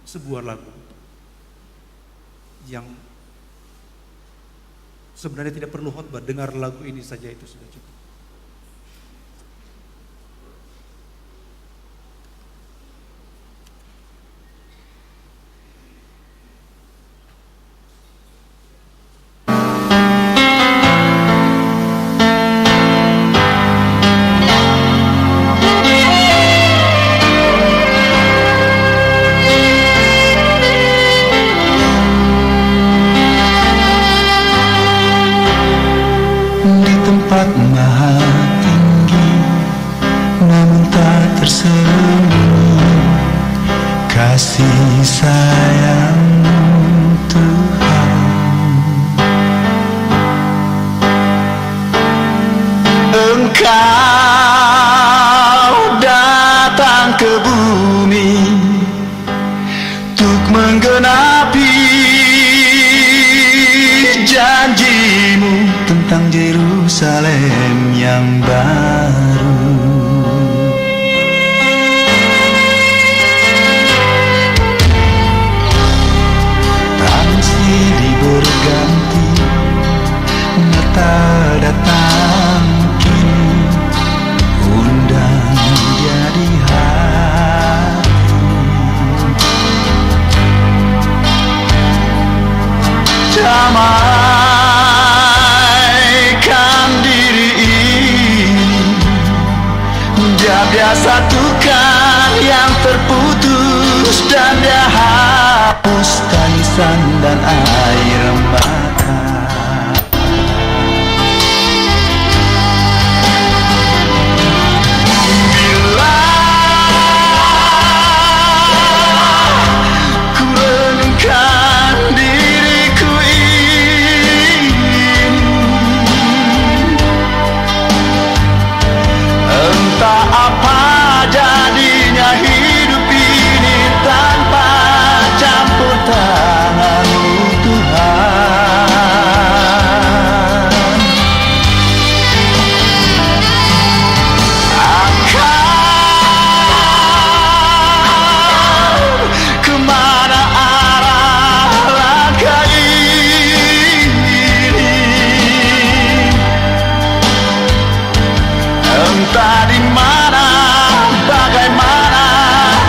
sebuah lagu yang sebenarnya tidak perlu khotbah, dengar lagu ini saja itu sudah cukup. Kasih sayang Tuhan, Engkau datang ke bumi untuk menggenapi janjimu tentang Yerusalem yang baru. Berganti mata datang kini, undang jadi hati. Damaikan diri ini, dia satukan yang terputus dan dia hapus tangisan dan air mata. Bila ku renungkan diriku ini, Entah di mana, bagaimana,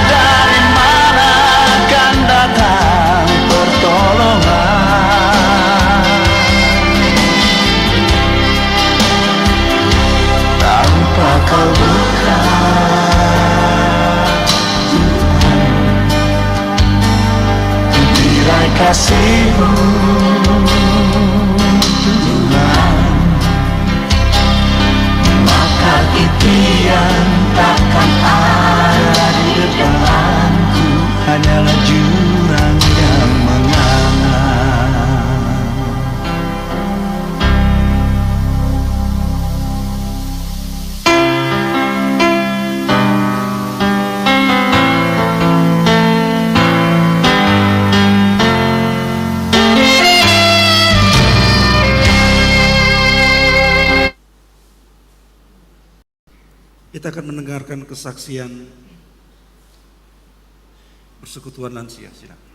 dari mana akan datang pertolongan. Tanpa kau bukan tirai kasih-Mu, Tuhan, maka impian takkan ada di depanku, hanyalah jurang yang menganga. Kita akan mendengarkan kesaksian persekutuan lansia. Silakan.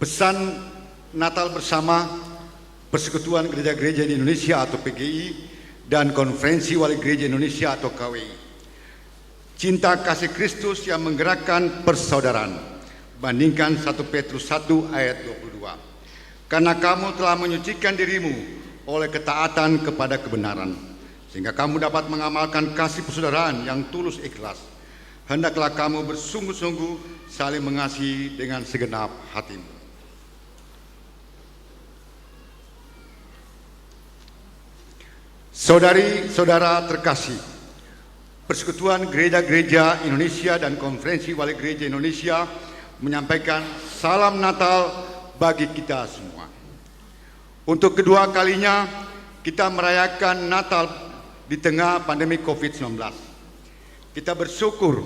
Pesan Natal bersama Persekutuan Gereja-Gereja di Indonesia atau PGI dan Konferensi Wali Gereja Indonesia atau KWI. Cinta kasih Kristus yang menggerakkan persaudaraan. Bandingkan 1 Petrus 1 ayat 22. Karena kamu telah menyucikan dirimu oleh ketaatan kepada kebenaran, sehingga kamu dapat mengamalkan kasih persaudaraan yang tulus ikhlas. Hendaklah kamu bersungguh-sungguh saling mengasihi dengan segenap hatimu. Saudari-saudara terkasih, Persekutuan Gereja-Gereja Indonesia dan Konferensi Wali Gereja Indonesia menyampaikan salam Natal bagi kita semua. Untuk kedua kalinya kita merayakan Natal di tengah pandemi COVID-19. Kita bersyukur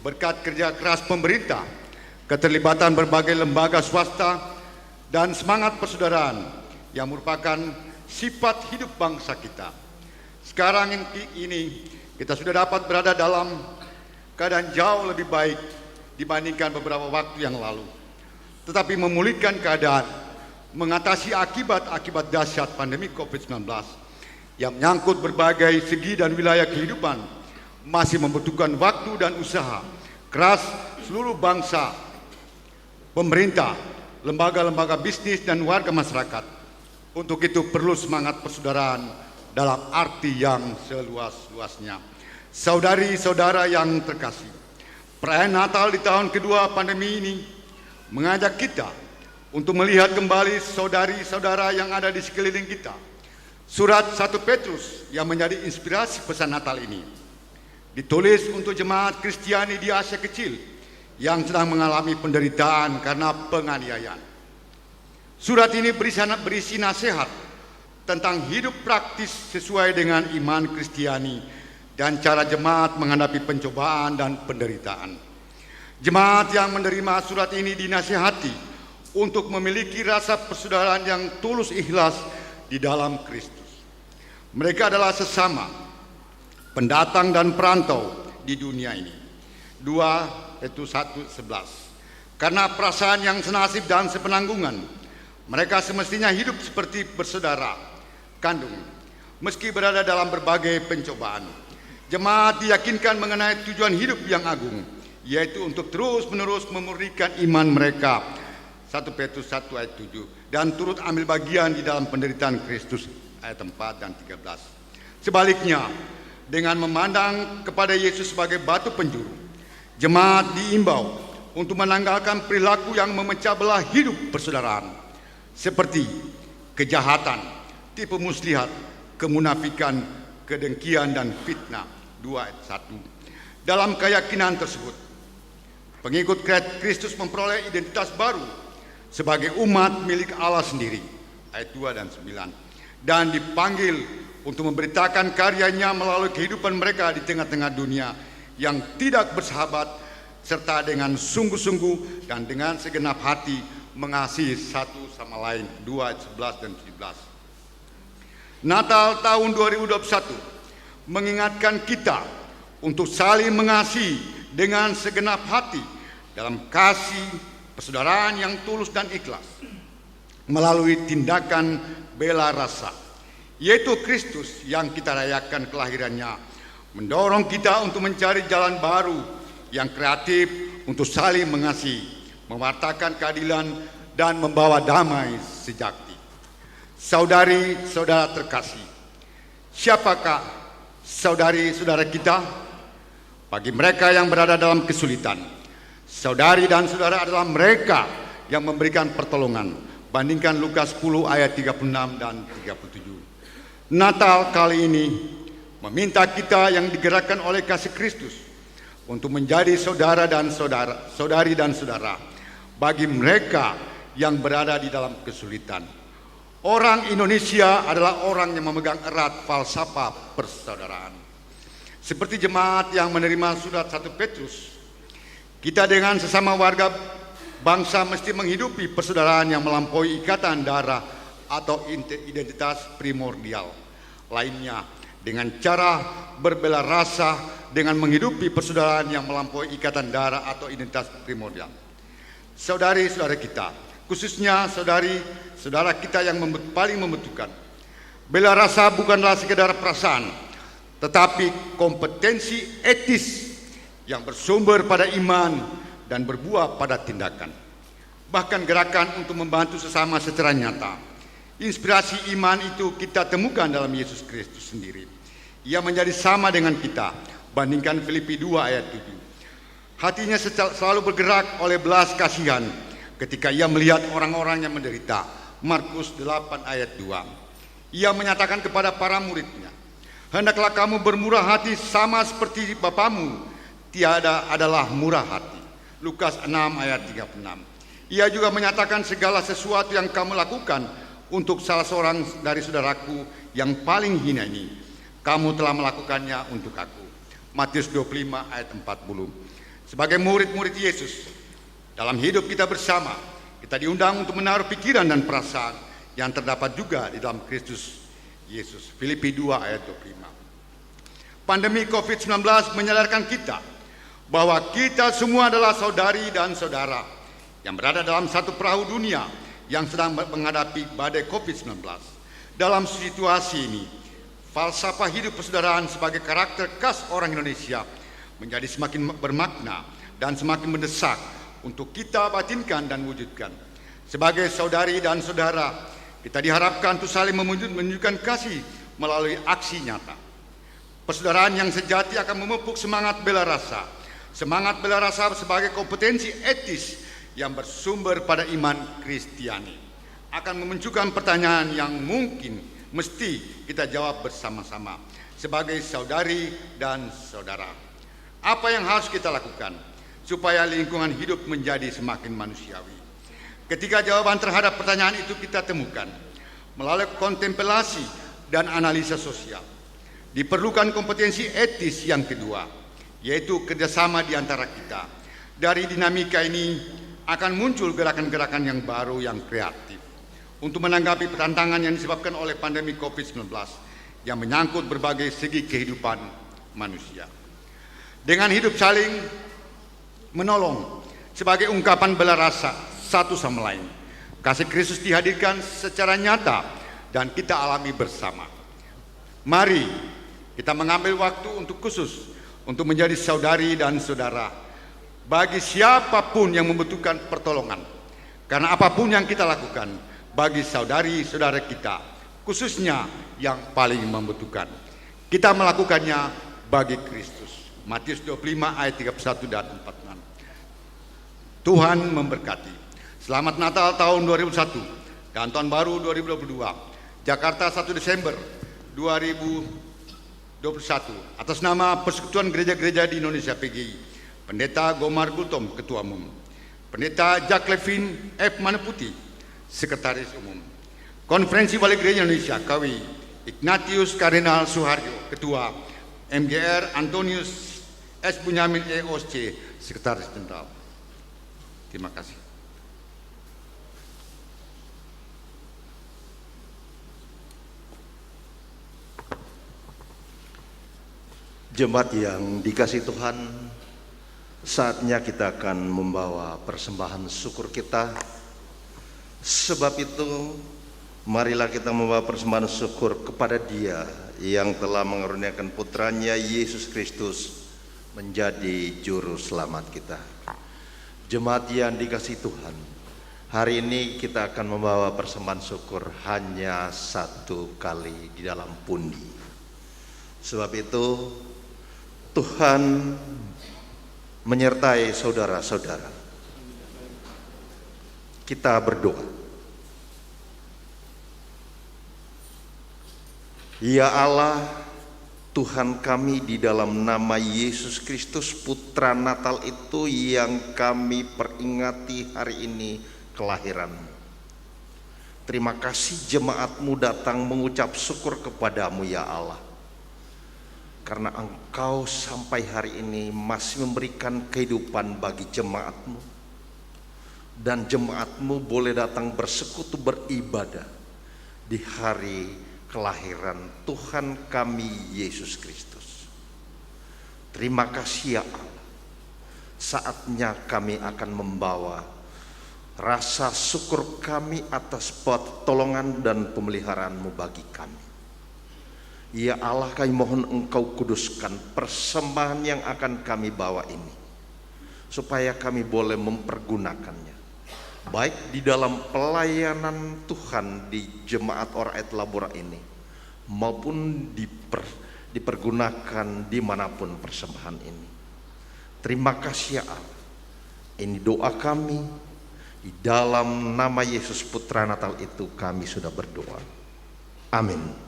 berkat kerja keras pemerintah, keterlibatan berbagai lembaga swasta, dan semangat persaudaraan yang merupakan sifat hidup bangsa kita. Sekarang ini kita sudah dapat berada dalam keadaan jauh lebih baik dibandingkan beberapa waktu yang lalu. Tetapi memulihkan keadaan, mengatasi akibat-akibat dahsyat pandemi COVID-19 yang menyangkut berbagai segi dan wilayah kehidupan masih membutuhkan waktu dan usaha keras seluruh bangsa, pemerintah, lembaga-lembaga bisnis dan warga masyarakat. Untuk itu perlu semangat persaudaraan dalam arti yang seluas-luasnya. Saudari-saudara yang terkasih, perayaan Natal di tahun kedua pandemi ini mengajak kita untuk melihat kembali saudari-saudara yang ada di sekeliling kita. Surat 1 Petrus yang menjadi inspirasi pesan Natal ini ditulis untuk jemaat Kristiani di Asia Kecil yang sedang mengalami penderitaan karena penganiayaan. Surat ini berisi nasihat tentang hidup praktis sesuai dengan iman Kristiani dan cara jemaat menghadapi pencobaan dan penderitaan. Jemaat yang menerima surat ini dinasihati untuk memiliki rasa persaudaraan yang tulus ikhlas di dalam Kristus. Mereka adalah sesama pendatang dan perantau di dunia ini. 2 Petrus 1:11. Karena perasaan yang senasib dan sepenanggungan, mereka semestinya hidup seperti bersaudara kandung, meski berada dalam berbagai pencobaan. Jemaat diyakinkan mengenai tujuan hidup yang agung, yaitu untuk terus-menerus memurnikan iman mereka. 1 Petrus 1 ayat 7. Dan turut ambil bagian di dalam penderitaan Kristus ayat 4 dan 13. Sebaliknya, dengan memandang kepada Yesus sebagai batu penjuru, jemaat diimbau untuk menanggalkan perilaku yang memecah belah hidup persaudaraan, seperti kejahatan, tipu muslihat, kemunafikan, kedengkian, dan fitnah. 2 ayat 1. Dalam keyakinan tersebut, pengikut Kristus memperoleh identitas baru sebagai umat milik Allah sendiri. Ayat 2 dan 9. Dan dipanggil untuk memberitakan karyanya melalui kehidupan mereka di tengah-tengah dunia yang tidak bersahabat, serta dengan sungguh-sungguh dan dengan segenap hati mengasihi satu sama lain. 2 ayat 11 dan 17. Natal tahun 2021 mengingatkan kita untuk saling mengasihi dengan segenap hati dalam kasih persaudaraan yang tulus dan ikhlas melalui tindakan bela rasa, yaitu Kristus yang kita rayakan kelahirannya, mendorong kita untuk mencari jalan baru yang kreatif untuk saling mengasihi, mewartakan keadilan, dan membawa damai sejati. Saudari-saudara terkasih, siapakah saudari-saudara kita? Bagi mereka yang berada dalam kesulitan, saudari dan saudara adalah mereka yang memberikan pertolongan. Bandingkan Lukas 10 ayat 36 dan 37. Natal kali ini meminta kita yang digerakkan oleh kasih Kristus untuk menjadi saudara dan saudari dan saudara bagi mereka yang berada di dalam kesulitan. Orang Indonesia adalah orang yang memegang erat falsafah persaudaraan. Seperti jemaat yang menerima surat 1 Petrus, kita dengan sesama warga bangsa mesti menghidupi persaudaraan yang melampaui ikatan darah atau identitas primordial lainnya dengan cara berbela rasa dengan menghidupi persaudaraan yang melampaui ikatan darah atau identitas primordial. Saudari-saudara kita, khususnya saudara kita yang paling membutuhkan. Bela rasa bukanlah sekedar perasaan, tetapi kompetensi etis yang bersumber pada iman dan berbuah pada tindakan. Bahkan gerakan untuk membantu sesama secara nyata. Inspirasi iman itu kita temukan dalam Yesus Kristus sendiri. Ia menjadi sama dengan kita. Bandingkan Filipi 2 ayat 7. Hatinya selalu bergerak oleh belas kasihan ketika ia melihat orang-orang yang menderita. Markus 8 ayat 2. Ia menyatakan kepada para muridnya, hendaklah kamu bermurah hati sama seperti Bapamu tiada adalah murah hati. Lukas 6 ayat 36. Ia juga menyatakan segala sesuatu yang kamu lakukan untuk salah seorang dari saudaraku yang paling hina ini, kamu telah melakukannya untuk aku. Matius 25 ayat 40. Sebagai murid-murid Yesus, dalam hidup kita bersama, kita diundang untuk menaruh pikiran dan perasaan yang terdapat juga di dalam Kristus Yesus. Filipi 2 ayat 25. Pandemi COVID-19 menyadarkan kita bahwa kita semua adalah saudari dan saudara yang berada dalam satu perahu dunia yang sedang menghadapi badai COVID-19. Dalam situasi ini, falsafah hidup persaudaraan sebagai karakter khas orang Indonesia menjadi semakin bermakna dan semakin mendesak untuk kita batinkan dan wujudkan. Sebagai saudari dan saudara, kita diharapkan untuk saling menunjukkan kasih melalui aksi nyata. Persaudaraan yang sejati akan memupuk semangat bela rasa. Semangat bela rasa sebagai kompetensi etis yang bersumber pada iman Kristiani. Akan memunculkan pertanyaan yang mungkin mesti kita jawab bersama-sama sebagai saudari dan saudara. Apa yang harus kita lakukan supaya lingkungan hidup menjadi semakin manusiawi? Ketika jawaban terhadap pertanyaan itu kita temukan melalui kontemplasi dan analisa sosial, diperlukan kompetensi etis yang kedua, yaitu kerjasama di antara kita. Dari dinamika ini akan muncul gerakan-gerakan yang baru yang kreatif untuk menanggapi tantangan yang disebabkan oleh pandemi COVID-19 yang menyangkut berbagai segi kehidupan manusia. Dengan hidup saling menolong sebagai ungkapan bela rasa satu sama lain, kasih Kristus dihadirkan secara nyata dan kita alami bersama. Mari kita mengambil waktu untuk khusus untuk menjadi saudari dan saudara bagi siapapun yang membutuhkan pertolongan. Karena apapun yang kita lakukan bagi saudari-saudara kita, khususnya yang paling membutuhkan, kita melakukannya bagi Kristus. Matius 25 ayat 31 dan 46. Tuhan memberkati. Selamat Natal tahun 2001 dan Tahun Baru 2022. Jakarta 1 Desember 2021. Atas nama Persekutuan Gereja-Gereja di Indonesia PGI, Pendeta Gomar Gultom, Ketua Umum. Pendeta Jack Levin F. Maneputi, Sekretaris Umum. Konferensi Wali Gereja Indonesia KW, Ignatius Kardinal Suharyo, Ketua. MGR Antonius S. Bunyamin EOSC, Sekretaris Jenderal. Terima kasih. Jemaat yang dikasihi Tuhan, saatnya kita akan membawa persembahan syukur kita. Sebab itu, marilah kita membawa persembahan syukur kepada Dia yang telah mengaruniakan putranya Yesus Kristus menjadi juru selamat kita. Jemaat yang dikasihi Tuhan, hari ini kita akan membawa persembahan syukur hanya satu kali di dalam pundi. Sebab itu, Tuhan menyertai saudara-saudara. Kita berdoa. Ya Allah, Tuhan kami, di dalam nama Yesus Kristus, Putra Natal itu yang kami peringati hari ini kelahiran-Mu. Terima kasih jemaat-Mu datang mengucap syukur kepadamu ya Allah. Karena Engkau sampai hari ini masih memberikan kehidupan bagi jemaat-Mu. Dan jemaat-Mu boleh datang bersekutu beribadah di hari kelahiran Tuhan kami Yesus Kristus. Terima kasih ya Allah. Saatnya kami akan membawa rasa syukur kami atas pertolongan dan pemeliharaan-Mu bagi kami. Ya Allah, kami mohon Engkau kuduskan persembahan yang akan kami bawa ini, supaya kami boleh mempergunakannya, baik di dalam pelayanan Tuhan di Jemaat Oraet Labora ini, maupun dipergunakan dimanapun persembahan ini. Terima kasih ya Allah. Ini doa kami, di dalam nama Yesus Putra Natal itu kami sudah berdoa. Amin.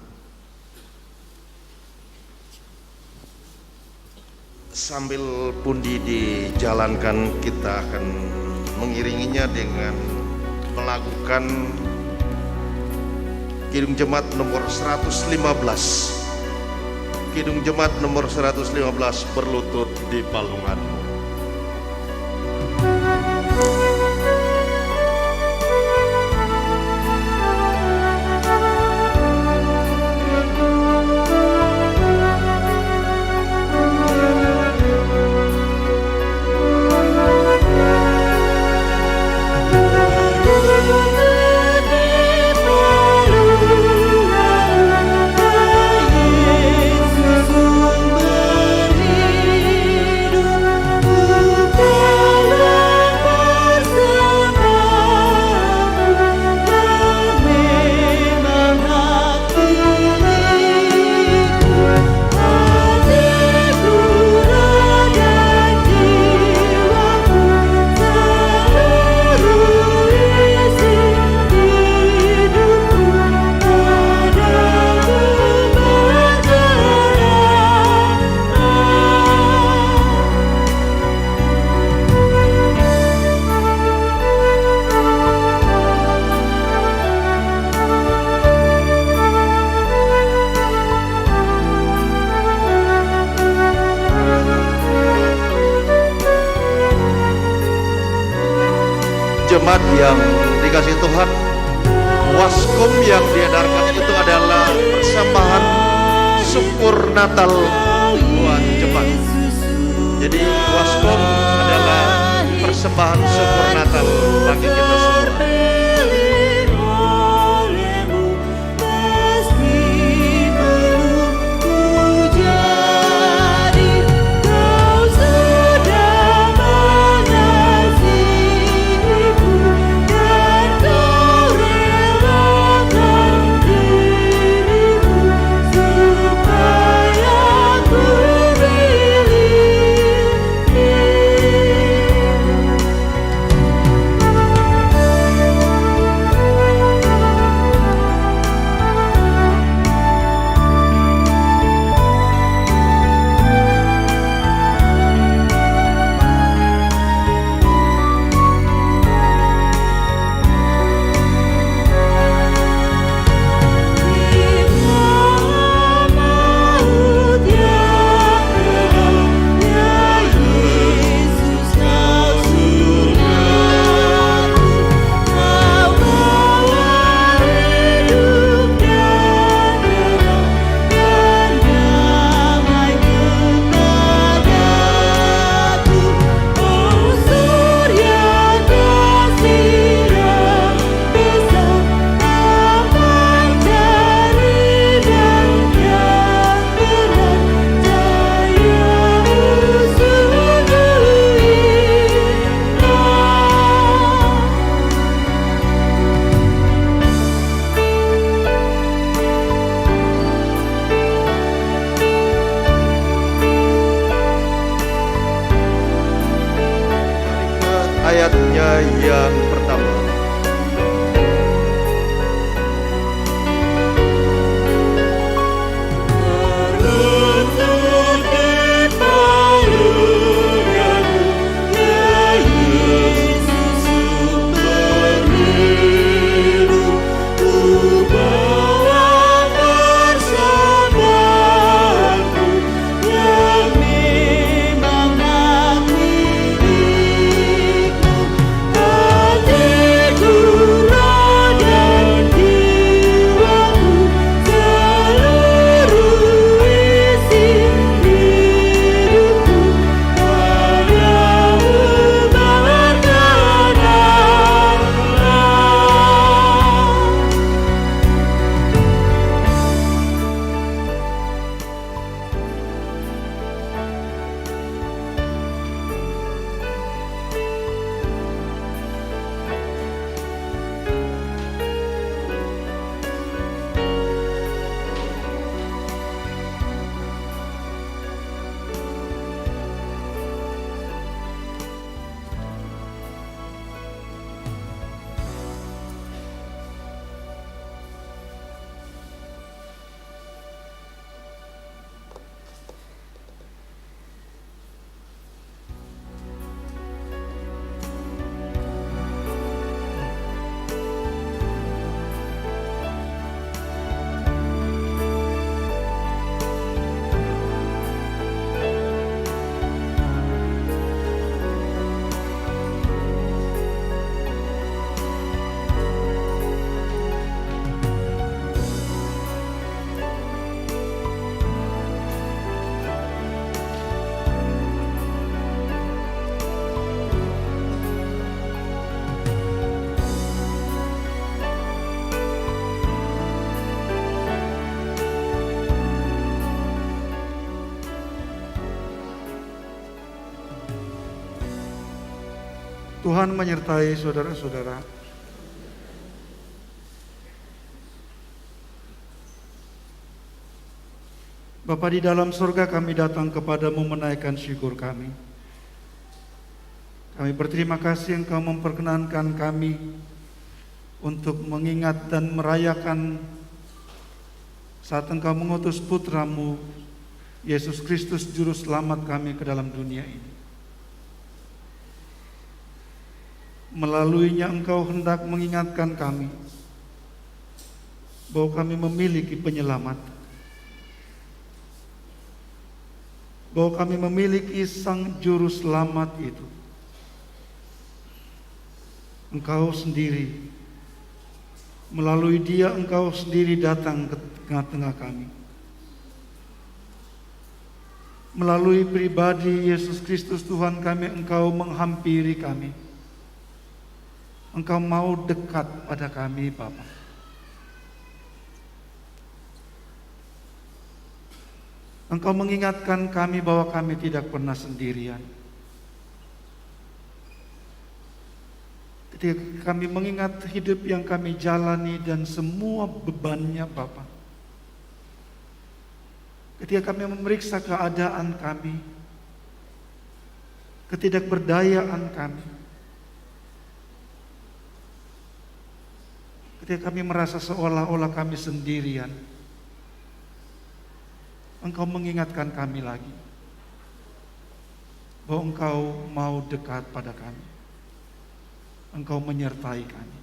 Sambil pundi dijalankan, kita akan mengiringinya dengan melakukan Kidung Jemaat nomor 115. Kidung Jemaat nomor 115, berlutut di palungan-Mu. Jemaat yang dikasih Tuhan, waskom yang diedarkan itu adalah persembahan syukur Natal buat jemaat. Jadi waskom adalah persembahan syukur Natal bagi kita semua. Ayatnya yang pertama. Hati Tuhan menyertai saudara-saudara. Bapa di dalam surga, kami datang kepadamu menaikkan syukur kami. Kami berterima kasih Engkau memperkenankan kami untuk mengingat dan merayakan saat Engkau mengutus putramu Yesus Kristus Juru Selamat kami ke dalam dunia ini. Melaluinya Engkau hendak mengingatkan kami bahwa kami memiliki penyelamat, bahwa kami memiliki Sang Juru Selamat itu. Engkau sendiri, melalui Dia Engkau sendiri datang ke tengah-tengah kami. Melalui pribadi Yesus Kristus Tuhan kami, Engkau menghampiri kami. Engkau mau dekat pada kami, Bapa. Engkau mengingatkan kami bahwa kami tidak pernah sendirian. Ketika kami mengingat hidup yang kami jalani dan semua bebannya, Bapa. Ketika kami memeriksa keadaan kami, ketidakberdayaan kami, ketika kami merasa seolah-olah kami sendirian, Engkau mengingatkan kami lagi bahwa Engkau mau dekat pada kami. Engkau menyertai kami.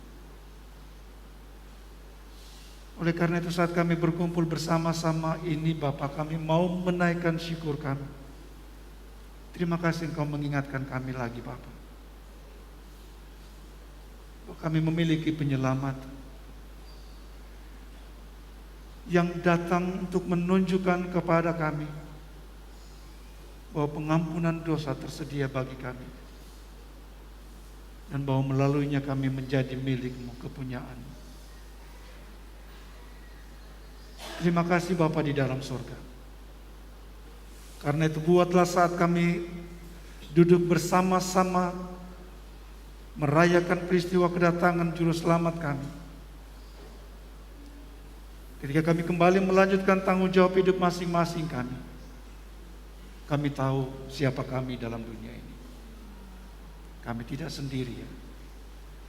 Oleh karena itu saat kami berkumpul bersama-sama ini, Bapa, kami mau menaikkan syukur kami. Terima kasih Engkau mengingatkan kami lagi, Bapa. Bahwa kami memiliki penyelamat yang datang untuk menunjukkan kepada kami bahwa pengampunan dosa tersedia bagi kami, dan bahwa melaluinya kami menjadi milik-Mu, kepunyaan. Terima kasih Bapa di dalam surga. Karena itu buatlah saat kami duduk bersama-sama merayakan peristiwa kedatangan Juru Selamat kami, ketika kami kembali melanjutkan tanggung jawab hidup masing-masing kami tahu siapa kami dalam dunia ini. Kami tidak sendirian.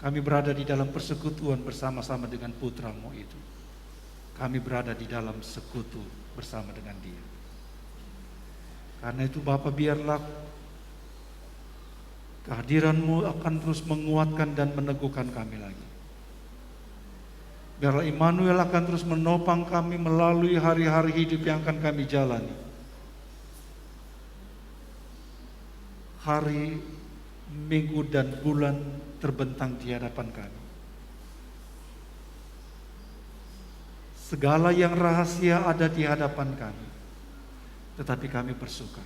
Kami berada di dalam persekutuan bersama-sama dengan Putra-Mu itu. Kami berada di dalam sekutu bersama dengan Dia. Karena itu Bapa, biarlah kehadiran-Mu akan terus menguatkan dan meneguhkan kami lagi. Biarlah Immanuel akan terus menopang kami melalui hari-hari hidup yang akan kami jalani. Hari, minggu, dan bulan terbentang di hadapan kami. Segala yang rahasia ada di hadapan kami, tetapi kami bersuka.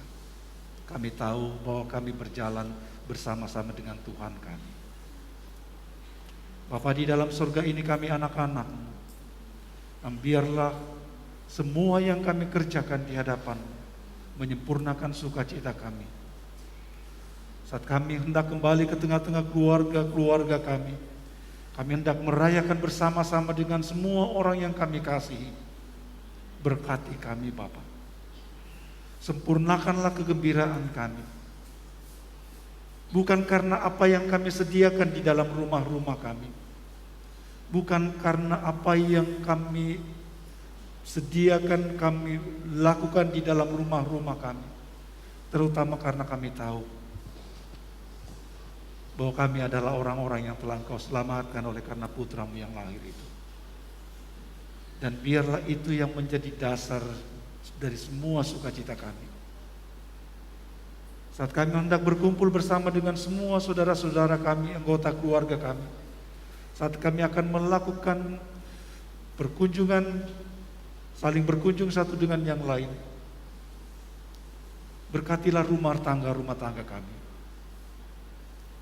Kami tahu bahwa kami berjalan bersama-sama dengan Tuhan kami. Bapa di dalam surga ini, kami anak-anak-Mu. Dan biarlah semua yang kami kerjakan di hadapan menyempurnakan sukacita kami. Saat kami hendak kembali ke tengah-tengah keluarga-keluarga kami hendak merayakan bersama-sama dengan semua orang yang kami kasihi. Berkati kami Bapa. Sempurnakanlah kegembiraan kami. Bukan karena apa yang kami sediakan di dalam rumah-rumah kami. Bukan karena apa yang kami sediakan, kami lakukan di dalam rumah-rumah kami. Terutama karena kami tahu bahwa kami adalah orang-orang yang telah Engkau selamatkan oleh karena Putra-Mu yang lahir itu. Dan biarlah itu yang menjadi dasar dari semua sukacita kami. Saat kami hendak berkumpul bersama dengan semua saudara-saudara kami, anggota keluarga kami, saat kami akan melakukan perkunjungan, saling berkunjung satu dengan yang lain, berkatilah rumah tangga kami,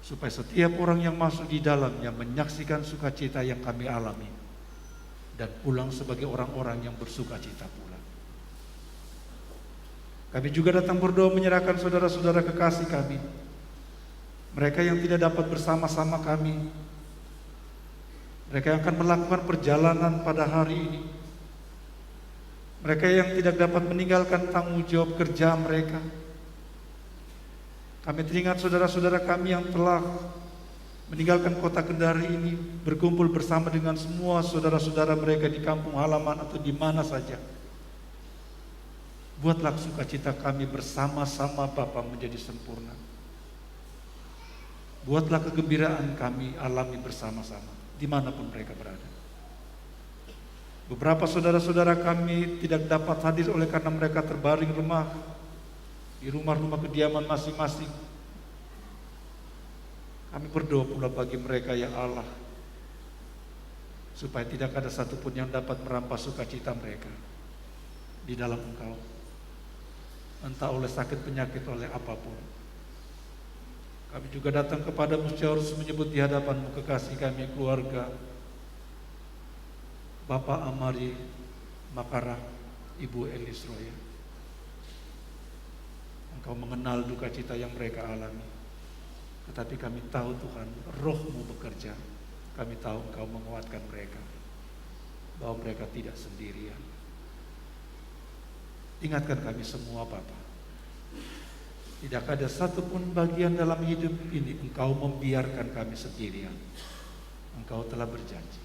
supaya setiap orang yang masuk di dalamnya menyaksikan sukacita yang kami alami dan pulang sebagai orang-orang yang bersukacita pula. Kami juga datang berdoa menyerahkan saudara-saudara kekasih kami, mereka yang tidak dapat bersama-sama kami, mereka yang akan melakukan perjalanan pada hari ini, mereka yang tidak dapat meninggalkan tanggung jawab kerja mereka. Kami teringat saudara-saudara kami yang telah meninggalkan kota Kendari ini, berkumpul bersama dengan semua saudara-saudara mereka di kampung halaman atau di mana saja. Buatlah sukacita kami bersama-sama Bapa menjadi sempurna. Buatlah kegembiraan kami alami bersama-sama dimanapun mereka berada. Beberapa saudara-saudara kami tidak dapat hadir oleh karena mereka terbaring di rumah-rumah kediaman masing-masing. Kami berdoa pula bagi mereka ya Allah, supaya tidak ada satupun yang dapat merampas sukacita mereka di dalam Engkau, entah oleh sakit penyakit, oleh apapun. Kami juga datang kepadamu secara harus menyebut di hadapanmu kekasih kami keluarga Bapak Amari Makara, Ibu Elis Roya. Engkau mengenal duka cita yang mereka alami, tetapi kami tahu Tuhan, Roh-Mu bekerja. Kami tahu Engkau menguatkan mereka, bahwa mereka tidak sendirian. Ingatkan kami semua Bapa, tidak ada satupun bagian dalam hidup ini Engkau membiarkan kami sendirian. Engkau telah berjanji,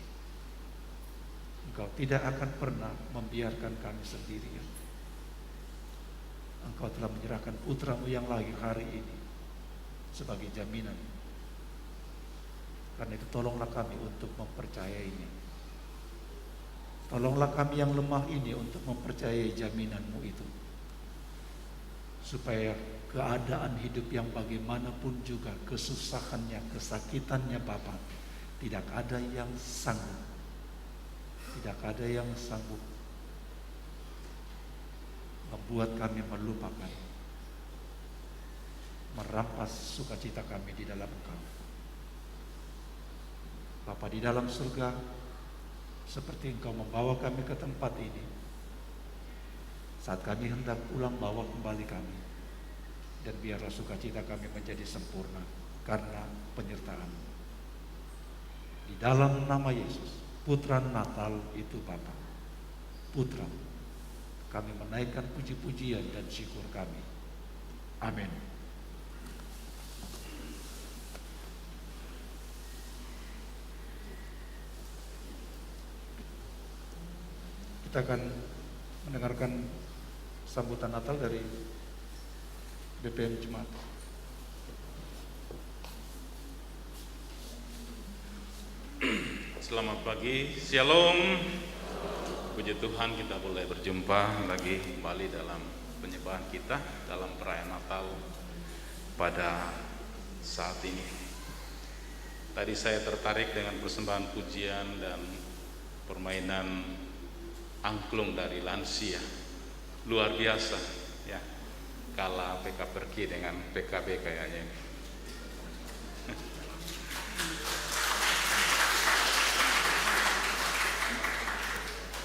Engkau tidak akan pernah membiarkan kami sendirian. Engkau telah menyerahkan putra-Mu yang lahir hari ini sebagai jaminan. Karena itu tolonglah kami untuk mempercayainya. Tolonglah kami yang lemah ini untuk mempercayai jaminan-Mu itu, supaya keadaan hidup yang bagaimanapun juga, kesusahannya, kesakitannya Bapa, tidak ada yang sanggup, tidak ada yang sanggup membuat kami melupakan, merampas sukacita kami di dalam Engkau. Bapa di dalam surga, seperti Engkau membawa kami ke tempat ini, saat kami hendak pulang, bawa kembali kami, dan biarlah sukacita kami menjadi sempurna karena penyertaan. Di dalam nama Yesus, Putra Natal itu Bapa, Putra, kami menaikkan puji-pujian dan syukur kami. Amin. Kita akan mendengarkan sambutan Natal dari BPM Jemaat. Selamat pagi, Shalom. Puji Tuhan kita boleh berjumpa lagi kembali dalam penyembahan kita dalam perayaan Natal pada saat ini. Tadi saya tertarik dengan persembahan pujian dan permainan angklung dari lansia. Luar biasa ya. Kalah PK Perki dengan PKB kayaknya ini.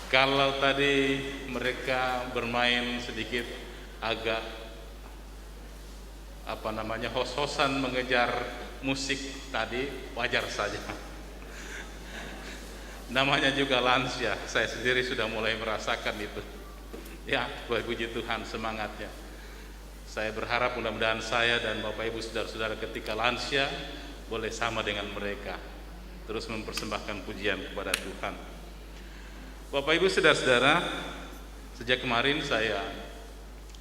Kalau tadi mereka bermain sedikit agak hos-hosan mengejar musik tadi, wajar saja. Namanya juga lansia, saya sendiri sudah mulai merasakan itu. Ya, puji Tuhan, semangatnya. Saya berharap mudah-mudahan saya dan Bapak Ibu saudara-saudara ketika lansia boleh sama dengan mereka, terus mempersembahkan pujian kepada Tuhan. Bapak Ibu saudara-saudara, sejak kemarin saya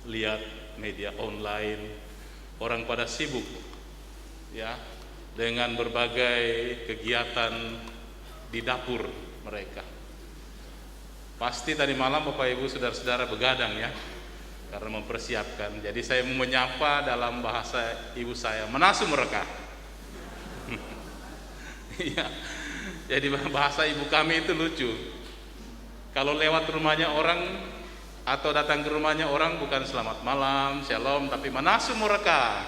lihat media online, orang pada sibuk ya dengan berbagai kegiatan di dapur mereka. Pasti tadi malam Bapak Ibu saudara-saudara begadang ya, karena mempersiapkan. Jadi saya mau menyapa dalam bahasa ibu saya, menasu mereka. Iya. Jadi bahasa ibu kami itu lucu. Kalau lewat rumahnya orang atau datang ke rumahnya orang bukan selamat malam, shalom, tapi manasu mereka.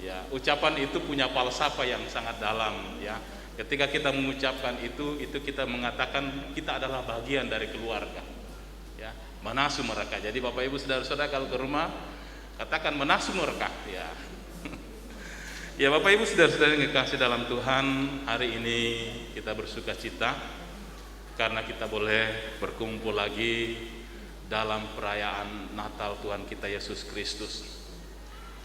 Ya, ucapan itu punya falsafah yang sangat dalam ya. Ketika kita mengucapkan itu kita mengatakan kita adalah bagian dari keluarga. Ya, manasu mereka. Jadi Bapak Ibu saudara-saudara kalau ke rumah katakan manasu mereka ya. Ya Bapak Ibu saudara-saudara yang dikasih dalam Tuhan, hari ini kita bersuka cita karena kita boleh berkumpul lagi dalam perayaan Natal Tuhan kita Yesus Kristus.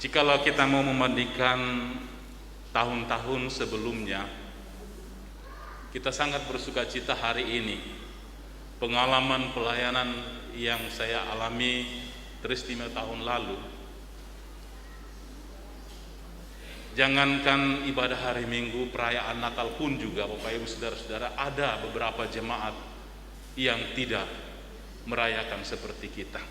Jikalau kita mau membandingkan tahun-tahun sebelumnya, kita sangat bersuka cita hari ini. Pengalaman pelayanan yang saya alami teristimewa tahun lalu, jangankan ibadah hari Minggu, perayaan Natal pun juga Bapak Ibu saudara-saudara, ada beberapa jemaat yang tidak merayakan seperti kita.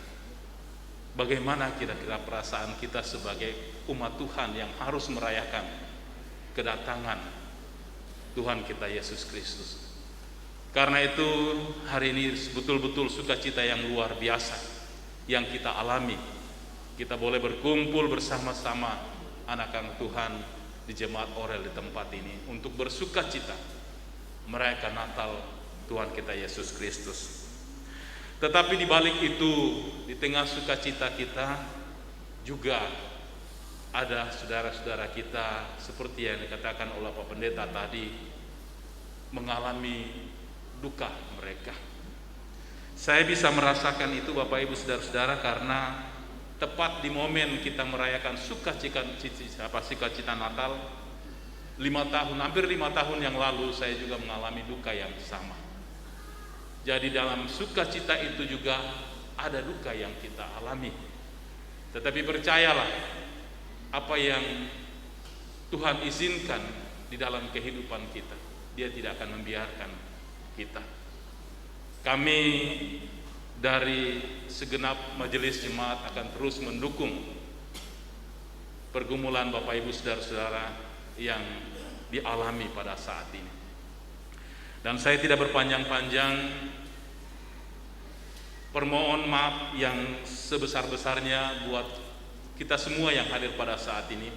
Bagaimana kira-kira perasaan kita sebagai umat Tuhan yang harus merayakan kedatangan Tuhan kita Yesus Kristus? Karena itu hari ini betul-betul sukacita yang luar biasa yang kita alami. Kita boleh berkumpul bersama-sama anak-anak Tuhan di Jemaat Orel di tempat ini untuk bersukacita merayakan Natal Tuhan kita Yesus Kristus. Tetapi di balik itu, di tengah sukacita kita juga ada saudara-saudara kita seperti yang dikatakan oleh Pak Pendeta tadi, mengalami duka mereka. Saya bisa merasakan itu Bapak Ibu saudara-saudara, karena tepat di momen kita merayakan sukacita Natal 5 tahun, hampir 5 tahun yang lalu, saya juga mengalami duka yang sama. Jadi dalam sukacita itu juga ada duka yang kita alami. Tetapi percayalah, apa yang Tuhan izinkan di dalam kehidupan kita, Dia tidak akan membiarkan kita. Kami dari segenap majelis jemaat akan terus mendukung pergumulan Bapak Ibu saudara-saudara yang dialami pada saat ini. Dan saya tidak berpanjang-panjang, permohon maaf yang sebesar-besarnya buat kita semua yang hadir pada saat ini,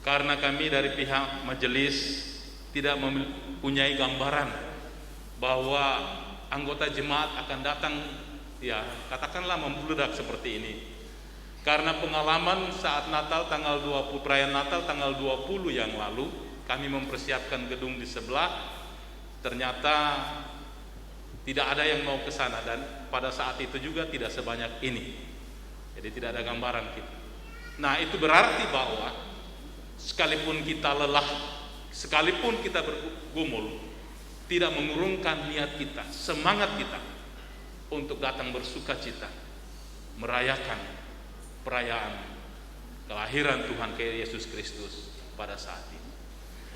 karena kami dari pihak majelis tidak mempunyai gambaran bahwa anggota jemaat akan datang, ya katakanlah membludak seperti ini. Karena pengalaman saat Natal tanggal 20, perayaan Natal tanggal 20 yang lalu, kami mempersiapkan gedung di sebelah, ternyata tidak ada yang mau ke sana, dan pada saat itu juga tidak sebanyak ini. Jadi tidak ada gambaran kita. Nah, itu berarti bahwa sekalipun kita lelah, sekalipun kita bergumul, tidak mengurungkan niat kita, semangat kita untuk datang bersuka cita merayakan perayaan kelahiran Tuhan Yesus Kristus pada saat ini.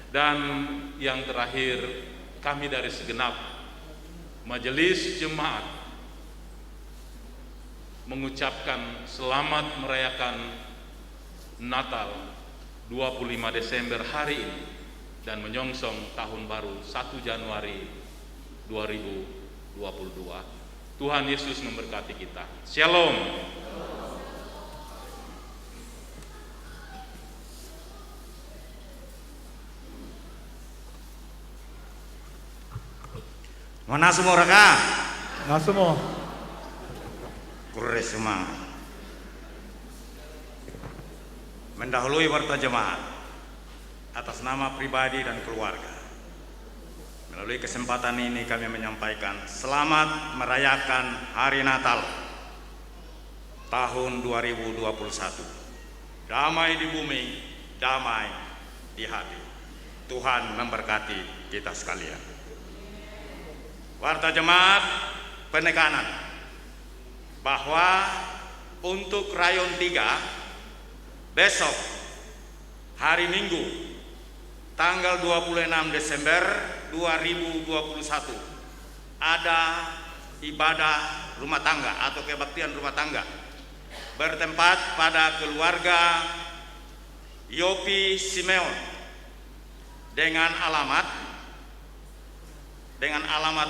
Dan yang terakhir, kami dari segenap majelis jemaat mengucapkan selamat merayakan Natal 25 Desember hari ini dan menyongsong tahun baru 1 Januari 2022. Tuhan Yesus memberkati kita. Shalom. Mana semua raka? Nasumo. Kures semangat. Mendahului warta jemaat atas nama pribadi dan keluarga. Melalui kesempatan ini kami menyampaikan selamat merayakan Hari Natal tahun 2021. Damai di bumi, damai di hati. Tuhan memberkati kita sekalian. Warta jemaat penekanan bahwa untuk rayon 3 besok hari Minggu tanggal 26 Desember 2021 ada ibadah rumah tangga atau kebaktian rumah tangga bertempat pada keluarga Yopi Simeon dengan alamat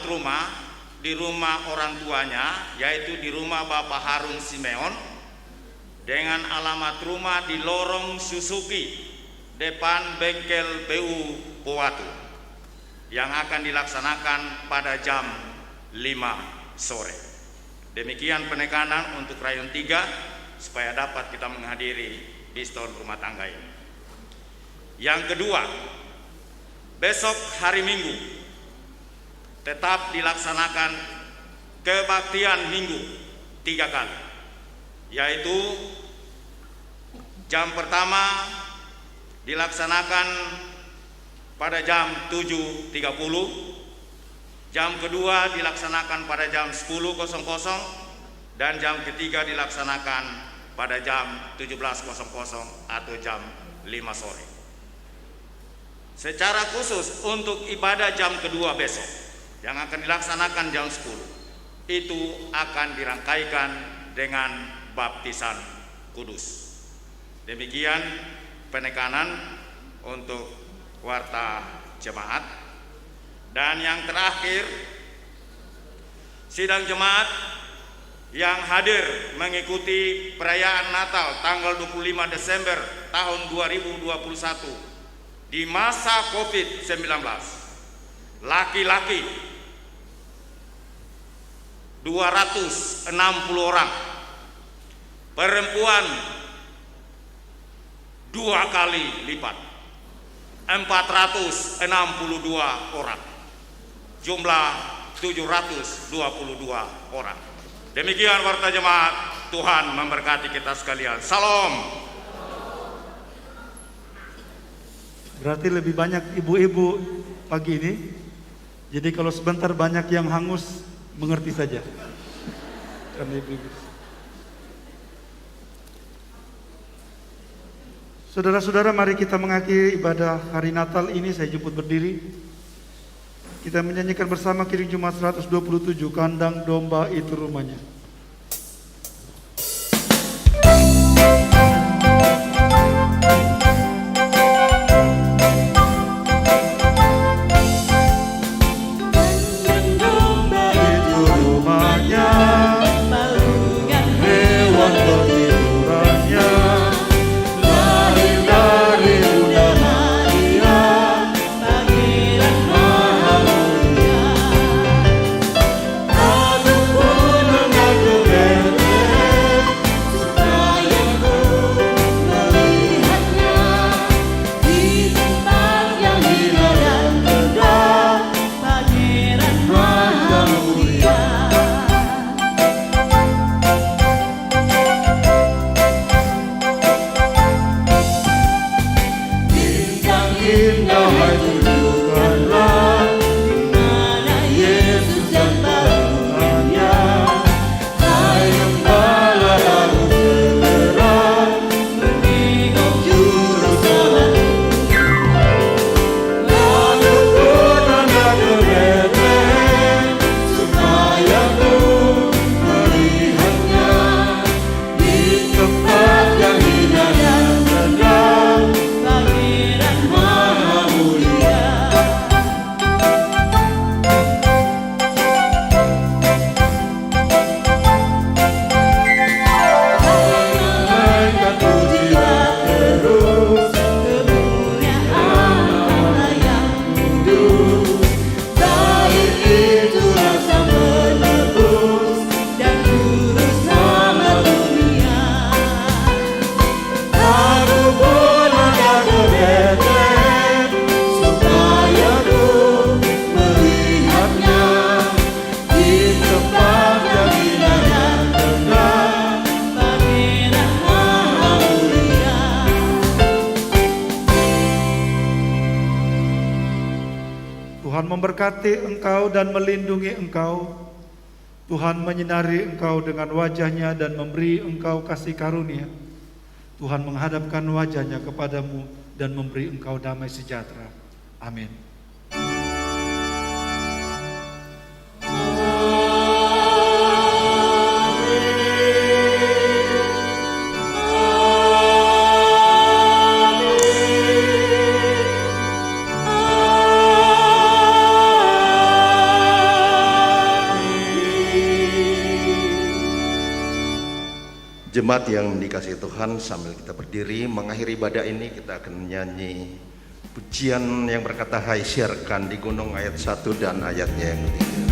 rumah di rumah orang tuanya, yaitu di rumah Bapak Harun Simeon, dengan alamat rumah di Lorong Suzuki depan bengkel BU Powatu, yang akan dilaksanakan pada jam 5 sore. Demikian penekanan untuk rayon 3 supaya dapat kita menghadiri diskon rumah tangga ini. Yang kedua, besok hari Minggu tetap dilaksanakan kebaktian Minggu 3 kali, yaitu jam pertama dilaksanakan pada jam 7.30, jam kedua dilaksanakan pada jam 10.00, dan jam ketiga dilaksanakan pada jam 17.00 atau jam 5 sore. Secara khusus untuk ibadah jam kedua besok yang akan dilaksanakan jam 10, itu akan dirangkaikan dengan baptisan kudus. Demikian penekanan untuk warta jemaat. Dan yang terakhir, sidang jemaat yang hadir mengikuti perayaan Natal tanggal 25 Desember tahun 2021 di masa COVID-19, laki-laki 260 orang, perempuan 2 kali lipat, 462 orang, jumlah 722 orang. Demikian warta jemaat, Tuhan memberkati kita sekalian. Salam. Berarti lebih banyak ibu-ibu pagi ini. Jadi kalau sebentar banyak yang hangus, mengerti saja. Karena ibu-ibu. Saudara-saudara, mari kita mengakhiri ibadah hari Natal ini. Saya jemput berdiri. Kita menyanyikan bersama Kiring Jumat 127, Kandang Domba Itu Rumahnya. memberkati engkau dan melindungi engkau. Tuhan menyinari engkau dengan wajahnya dan memberi engkau kasih karunia. Tuhan menghadapkan wajahnya kepadamu dan memberi engkau damai sejahtera. Amin. Jemaat yang dikasihi Tuhan, sambil kita berdiri mengakhiri ibadah ini, kita akan menyanyi pujian yang berkata, "Hai siarkan di gunung," ayat 1 dan ayatnya yang ketiga.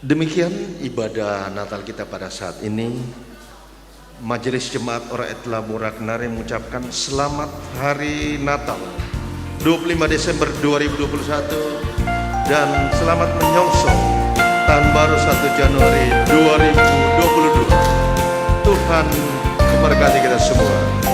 Demikian ibadah Natal kita pada saat ini. Majelis Jemaat Oraet Labu Ragnari mengucapkan selamat Hari Natal 25 Desember 2021 dan selamat menyongsong Tahun Baru 1 Januari 2022. Tuhan memberkati kita semua.